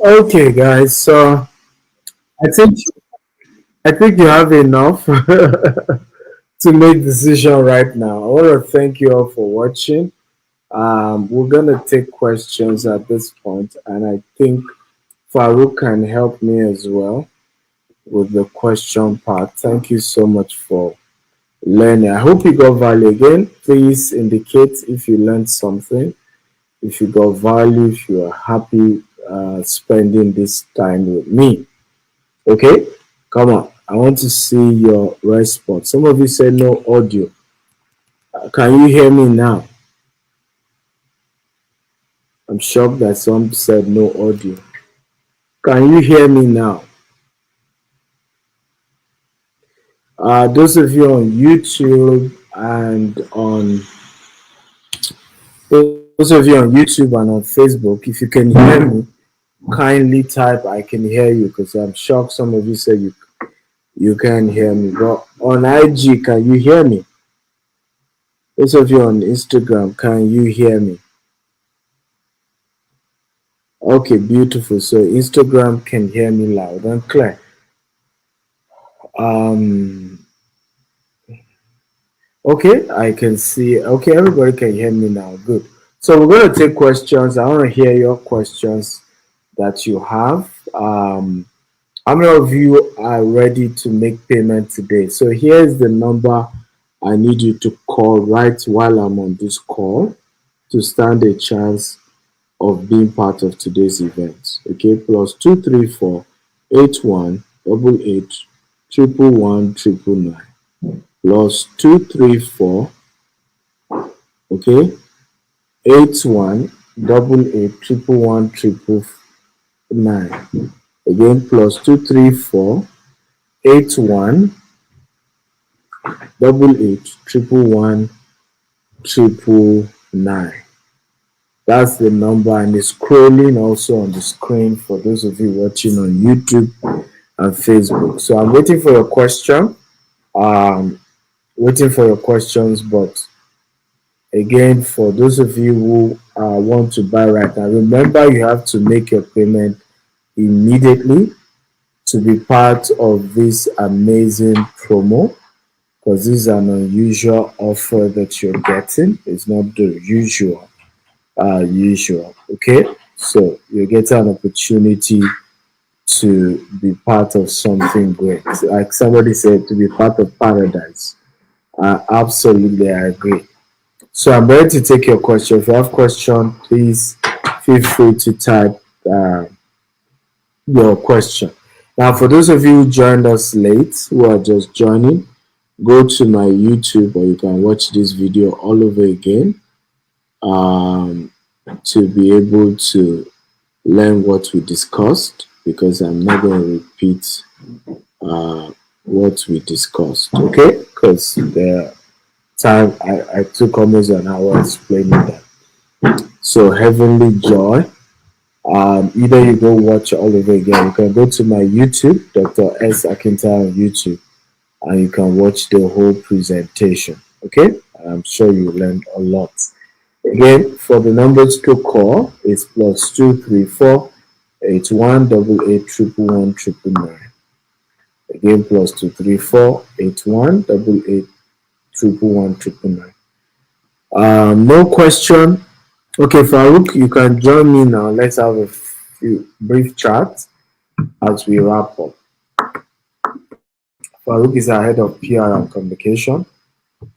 Okay, guys. So I think I think you have enough to make decision right now. I want to thank you all for watching. We're gonna take questions at this point, and I think Farouk can help me as well with the question part. Thank you so much for learning. I hope you got value again. Please indicate if you learned something, if you got value, if you are happy spending this time with me. Okay, come on. I want to see your response. Some of you said no audio. Can you hear me now? I'm shocked that some said no audio. Can you hear me now? Those of you on YouTube and on those of you on YouTube and on Facebook, if you can hear me, kindly type I can hear you because I'm shocked some of you said you can't hear me. But on IG, can you hear me? Those of you on Instagram, can you hear me? Okay, beautiful. So Instagram can hear me loud and clear. Um, okay, I can see. Okay, everybody can hear me now. Good. So we're going to take questions. I want to hear your questions that you have. How many of you are ready to make payment today? So here's the number I need you to call right while I'm on this call to stand a chance of being part of today's event. Okay, plus 234 8188 111 plus 234, okay, 8188 111 again plus 234 8188 111 That's the number, and it's scrolling also on the screen for those of you watching on YouTube and Facebook. So I'm waiting for your question. Um, Waiting for your questions, but again, for those of you who want to buy right now, remember you have to make your payment immediately to be part of this amazing promo because this is an unusual offer that you're getting. It's not the usual. Okay, so you get an opportunity to be part of something great. Like somebody said, to be part of paradise. Absolutely, I agree. So I'm ready to take your question. If you have question, please feel free to type your question. Now, for those of you who joined us late, who are just joining, go to my YouTube or you can watch this video all over again um, to be able to learn what we discussed because I'm not going to repeat what we discussed, okay? Because the time I took almost an hour explaining that. So, Heavenly Joy. Either you go watch it all over again. You can go to my YouTube, Dr. S. Akintayo on YouTube, and you can watch the whole presentation. Okay, I'm sure you learned a lot. Again, for the numbers to call, it's plus 234 8188 111 Again, plus 234 8188 111 No question. Okay, Farouk, you can join me now. Let's have a few brief chat as we wrap up. Farouk is our head of PR and communication.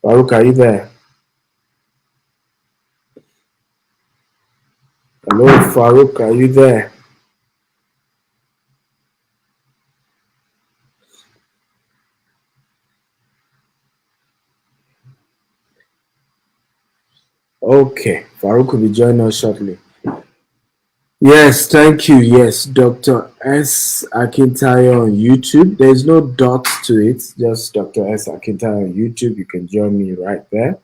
Farouk, are you there? Hello, Farouk, are you there? Okay, Farouk will be joining us shortly. Yes, thank you. Yes, Dr. S. Akintayo on YouTube. There's no dot to it, just Dr. S. Akintayo on YouTube. You can join me right there.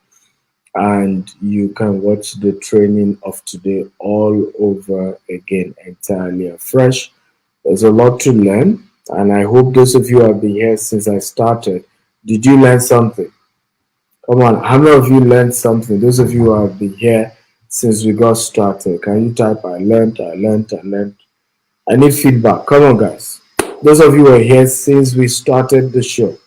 And you can watch the training of today all over again, entirely afresh. There's a lot to learn, and I hope those of you who have been here since I started. Did you learn something? Come on, how many of you learned something? Those of you who have been here since we got started, can you type I learned, I learned, I learned? I need feedback. Come on, guys. Those of you who are here since we started the show,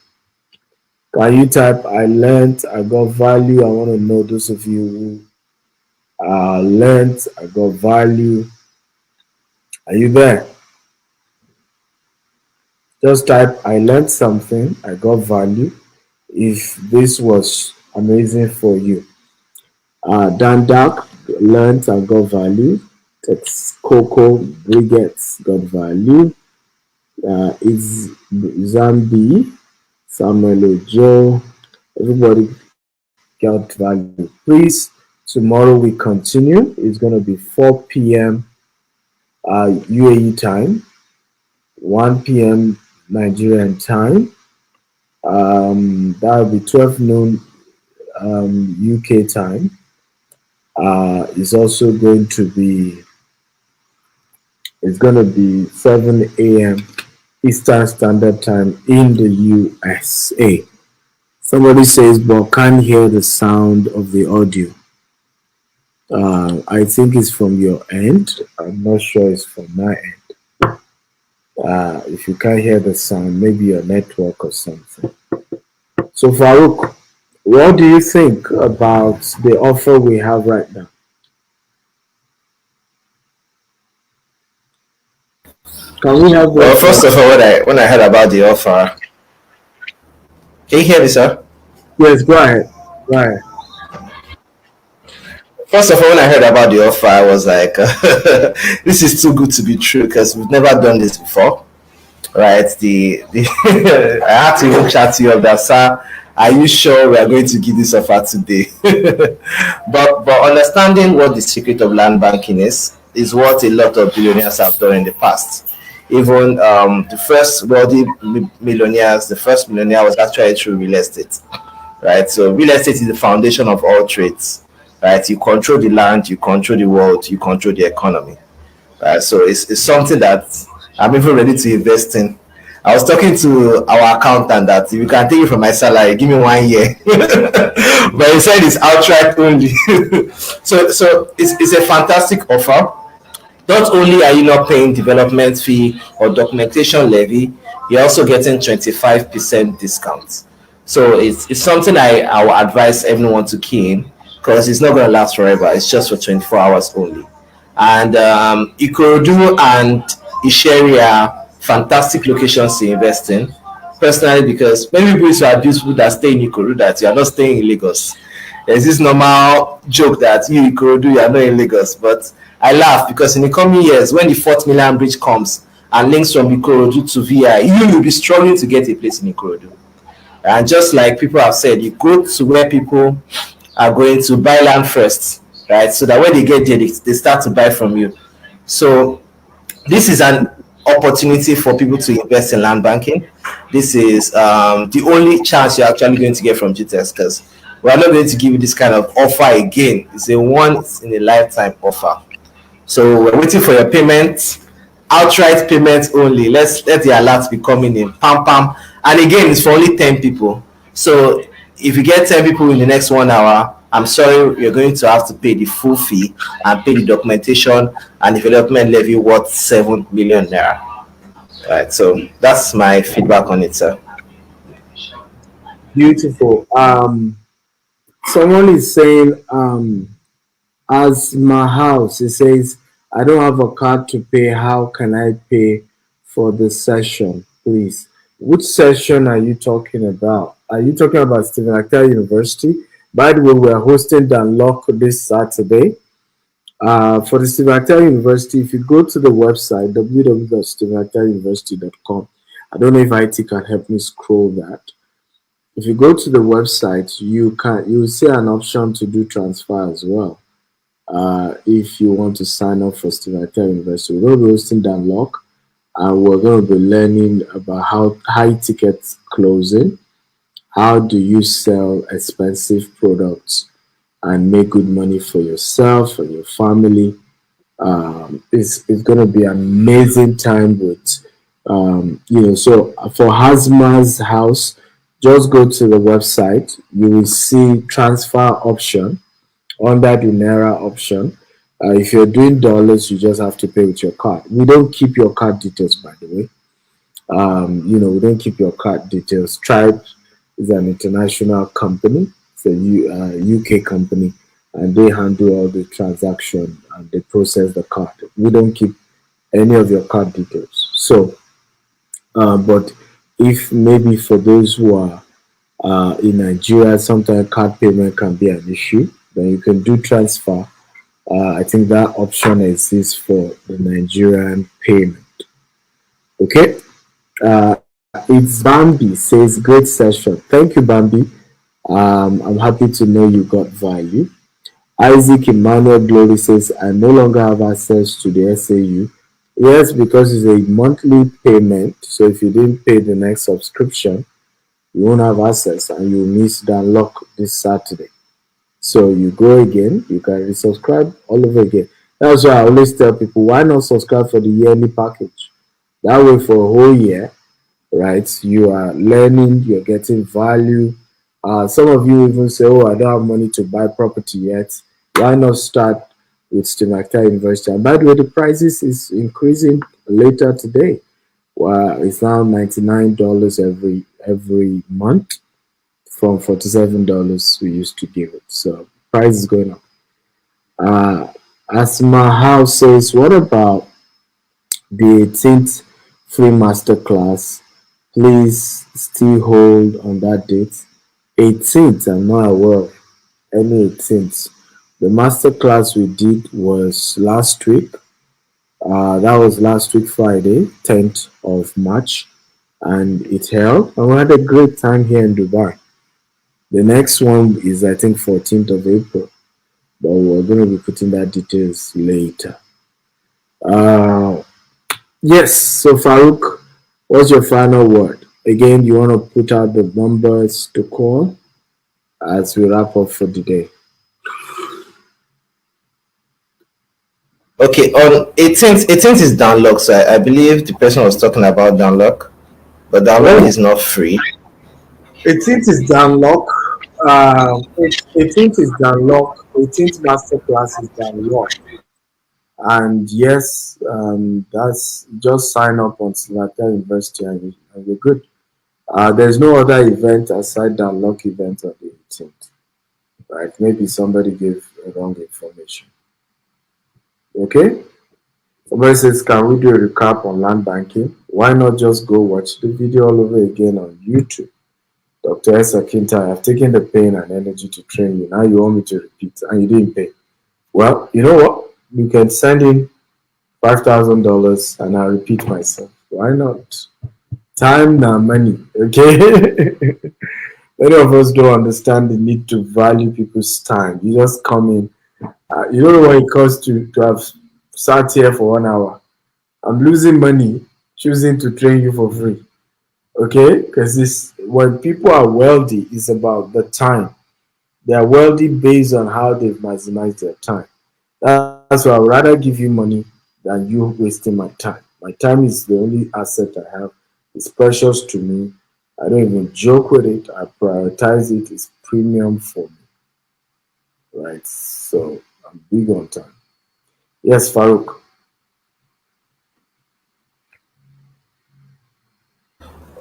can you type I learned, I got value? I want to know those of you who learned, I got value. Are you there? Just type I learned something, I got value. If this was amazing for you. Dan Dark learned and got value. Tex Coco Brigates got value. It's Zambi, Samuel Joe, everybody got value. Please, tomorrow we continue. It's going to be 4 p.m. UAE time, 1 p.m. Nigerian time. That will be 12 noon UK time. It's also going to be, it's going to be 7 a.m. Eastern Standard Time in the USA. Somebody says, but can't hear the sound of the audio. I think it's from your end. I'm not sure it's from my end. If you can't hear the sound, maybe your network or something. So Farouk, what do you think about the offer we have right now? Can we have? Well, first of all, when I heard about the offer, can you hear me, sir? Yes, go ahead. Go ahead. First of all, when I heard about the offer, I was like, "This is too good to be true," because we've never done this before, right? I had to even chat to you about, sir. Are you sure we are going to give this offer today? but understanding what the secret of land banking is what a lot of billionaires have done in the past. Even the first wealthy millionaires, the first millionaire was actually through real estate, right? So real estate is the foundation of all trades, right? You control the land, you control the world, you control the economy, right? So it's something that I'm even ready to invest in. I was talking to our accountant that if you can take it from my salary, give me 1 year. But he said it's outright only. so it's a fantastic offer. Not only are you not paying development fee or documentation levy, you're also getting 25% discount. So it's something I will advise everyone to key in, because it's not going to last forever. It's just for 24 hours only. And Ikorodu and Isheri are fantastic locations to invest in. Personally, because many people used to abuse people that stay in Ikorodu that you are not staying in Lagos. There's this normal joke that you Ikorodu, you are not in Lagos. But I laugh because in the coming years, when the 4th Mainland Bridge comes and links from Ikorodu to VI, you will be struggling to get a place in Ikorodu. And just like people have said, you go to where people are going to buy land first, right? So that when they get there, they start to buy from you. So this is an opportunity for people to invest in land banking. This is the only chance you're actually going to get from GTEx, because we're not going to give you this kind of offer again. It's a once in a lifetime offer. So we're waiting for your payment, outright payment only. Let the alerts be coming in. Pam pam. And again, it's for only 10 people. So if you get 10 people in the next 1 hour, I'm sorry, you're going to have to pay the full fee and pay the documentation and development levy worth 7 million naira. Right. So that's my feedback on it, sir. Beautiful. Someone is saying, as my house, it says, I don't have a card to pay. How can I pay for the session, please? Which session are you talking about? Are you talking about Stephen Akhtar University? By the way, we're hosting the Unlock this Saturday. For the Stephen Akhtar University, if you go to the website, www.stephenakhtaruniversity.com, I don't know if IT can help me scroll that. If you go to the website, you will see an option to do transfer as well. If you want to sign up for Stephen Akhtar University, we're going to be hosting the Unlock, and we're going to be learning about how high ticket closing, how do you sell expensive products and make good money for yourself and your family. It's going to be an amazing time with, so for Hazma's house, just go to the website. You will see transfer option under the Naira option. If you're doing dollars, you just have to pay with your card. We don't keep your card details, by the way. We don't keep your card details. Stripe is an international company. It's a UK company, and they handle all the transaction and they process the card. We don't keep any of your card details. So, but if maybe for those who are in Nigeria, sometimes card payment can be an issue. Then you can do transfer. I think that option exists for the Nigerian payment. Okay. It's Bambi says great session. Thank you, Bambi. I'm happy to know you got value. Isaac Emmanuel Glory says I no longer have access to the SAU. Yes, because it's a monthly payment. So if you didn't pay the next subscription, you won't have access and you miss the unlock this Saturday. So you go again, you can resubscribe all over again. That's why I always tell people, why not subscribe for the yearly package? That way for a whole year, right? You are learning, you're getting value. Some of you even say, oh, I don't have money to buy property yet. Why not start with Stimacta University? And by the way, the prices is increasing later today. It's now $99 every month from $47 we used to give it. So price is going up. Asma House says, what about the 18th free masterclass? Please still hold on that date. 18th, I'm not aware of any 18th. The masterclass we did was last week. That was last week, Friday, 10th of March, and it held. And we had a great time here in Dubai. The next one is, I think, 14th of April, but we're going to be putting that details later. Yes, so Farouk, what's your final word? Again, you want to put out the numbers to call as we wrap up for the day. Okay, on 18th is downlock. So I believe the person was talking about downlock, but downlock is not free. 18th is downlock. 18th is downlock. 18th masterclass is downlock. And yes, that's just sign up on Stimacta University and you're good. There's no other event aside the unlock event on the 18th. Right? Maybe somebody gave wrong information. Okay? Somebody says, can we do a recap on land banking? Why not just go watch the video all over again on YouTube? Dr. Esa Kinta, I've taken the pain and energy to train you. Now you want me to repeat and you didn't pay. Well, you know what? You can send in $5,000 and I'll repeat myself. Why not? Time now money, okay? Many of us don't understand the need to value people's time. You just come in. You don't know what it costs to have sat here for 1 hour. I'm losing money choosing to train you for free, okay? Because when people are wealthy, it's about the time. They are wealthy based on how they've maximized their time. That's why I'd rather give you money than you wasting my time. My time is the only asset I have. It's precious to me. I don't even joke with it. I prioritize it. It's premium for me. Right? So I'm big on time. Yes, Farouk.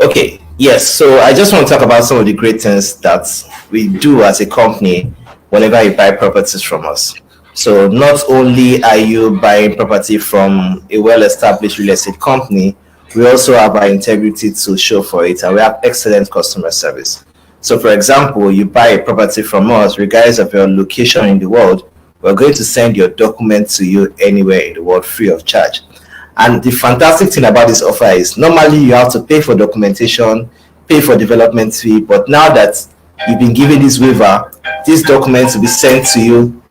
Okay, yes. So I just want to talk about some of the great things that we do as a company whenever you buy properties from us. So not only are you buying property from a well-established real estate company, we also have our integrity to show for it, and we have excellent customer service. So for example, you buy a property from us, regardless of your location in the world, we're going to send your document to you anywhere in the world free of charge. And the fantastic thing about this offer is normally you have to pay for documentation, pay for development fee, but now that you've been given this waiver, these documents will be sent to you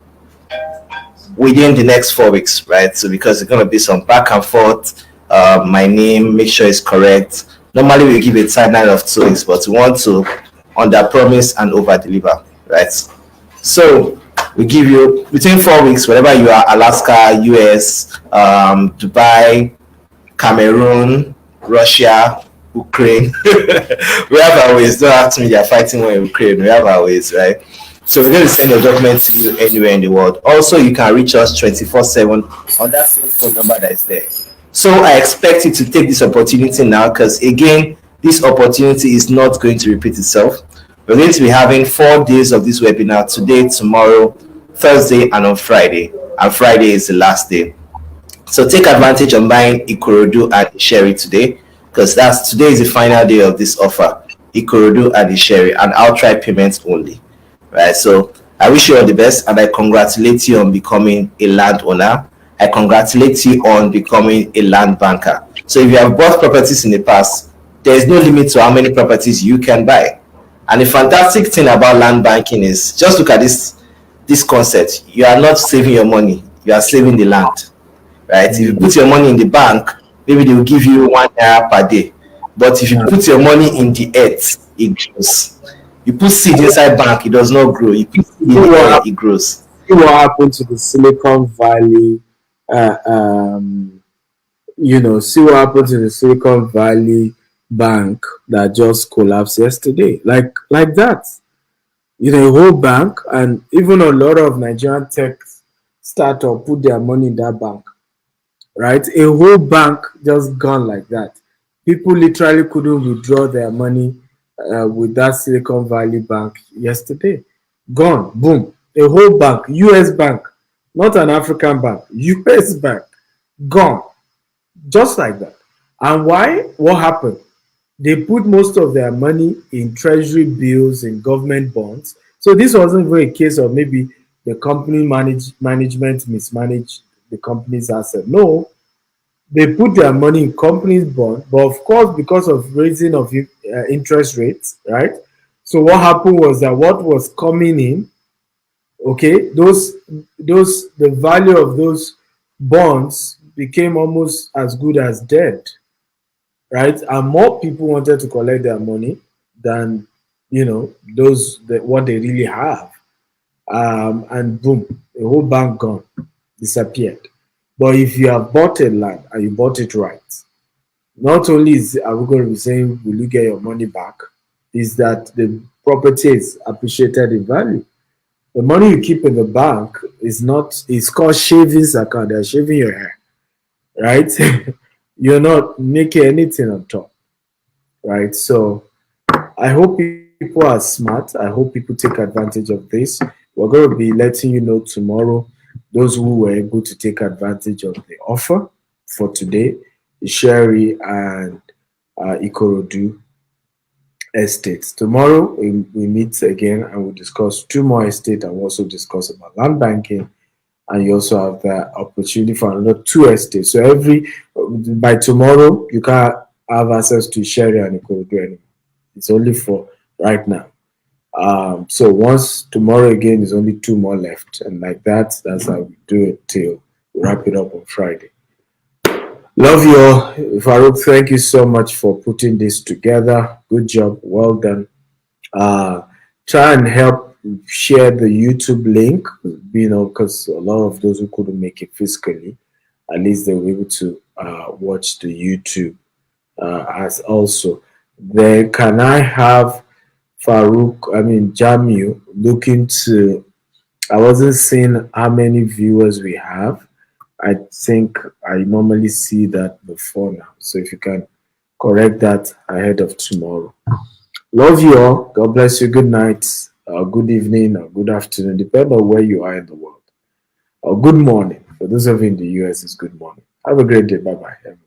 within the next 4 weeks, right? So because it's going to be some back and forth, my name, make sure it's correct. Normally we give a timeline of 2 weeks, but we want to under promise and over deliver, right? So we give you between 4 weeks, wherever you are, Alaska, US, Dubai, Cameroon, Russia, Ukraine. We have our ways. Don't ask me, they're fighting war in Ukraine. We have our ways, right? So we're going to send your document to you anywhere in the world. Also, you can reach us 24/7 on that same phone number that is there. So I expect you to take this opportunity now, because again, this opportunity is not going to repeat itself. We're going to be having 4 days of this webinar: today, tomorrow, Thursday, and on Friday. And Friday is the last day. So take advantage of buying Ikorodu and Sherry today, because today is the final day of this offer. Ikorodu and Sherry, and outright payments only. Right. So I wish you all the best, and I congratulate you on becoming a landowner. I congratulate you on becoming a land banker. So if you have bought properties in the past, there is no limit to how many properties you can buy. And the fantastic thing about land banking is, just look at this concept. You are not saving your money, you are saving the land. Right? If you put your money in the bank, maybe they will give you £1 per day. But if you put your money in the earth, it grows. You put seed inside bank, it does not grow. You put seed in the air, it grows. See what happened to the Silicon Valley, see what happened to the Silicon Valley bank that just collapsed yesterday. Like that. A whole bank, and even a lot of Nigerian tech startups put their money in that bank. Right? A whole bank just gone like that. People literally couldn't withdraw their money with that Silicon Valley bank yesterday. Gone. Boom. A whole bank. US bank. Not an African bank. US bank. Gone. Just like that. And why? What happened? They put most of their money in treasury bills, in government bonds. So this wasn't even a case of maybe the company management mismanaged the company's asset. No, they put their money in company's bond, but of course, because of raising of interest rates, right? So what happened was that what was coming in, okay, the value of those bonds became almost as good as dead, right? And more people wanted to collect their money than what they really have. And boom, the whole bank gone, disappeared. But if you have bought a land and you bought it right, not only are we going to be saying, will you get your money back, is that the property is appreciated in value. The money you keep in the bank it's called savings account. They're shaving your hair, right? You're not making anything on top, right? So I hope people are smart. I hope people take advantage of this. We're going to be letting you know tomorrow, those who were able to take advantage of the offer for today, Sherry and Ikorodu estates. Tomorrow we meet again and we'll discuss 2 more estates, and we'll also discuss about land banking, and you also have the opportunity for another 2 estates. So by tomorrow you can't have access to Sherry and Ikorodu anymore. It's only for right now. So once tomorrow again, there's only 2 more left, and like that's how we do it till we wrap it up on Friday. Love you all. Farouk, thank you so much for putting this together. Good job. Well done. Try and help share the YouTube link, because a lot of those who couldn't make it physically, at least they were able to watch the YouTube as also. Then can I have Jamil look into, I wasn't seeing how many viewers we have. I think I normally see that before now. So if you can correct that ahead of tomorrow. Love you all. God bless you. Good night, good evening, or good afternoon, depending on where you are in the world. Or good morning. For those of you in the US, it's good morning. Have a great day. Bye-bye, everyone.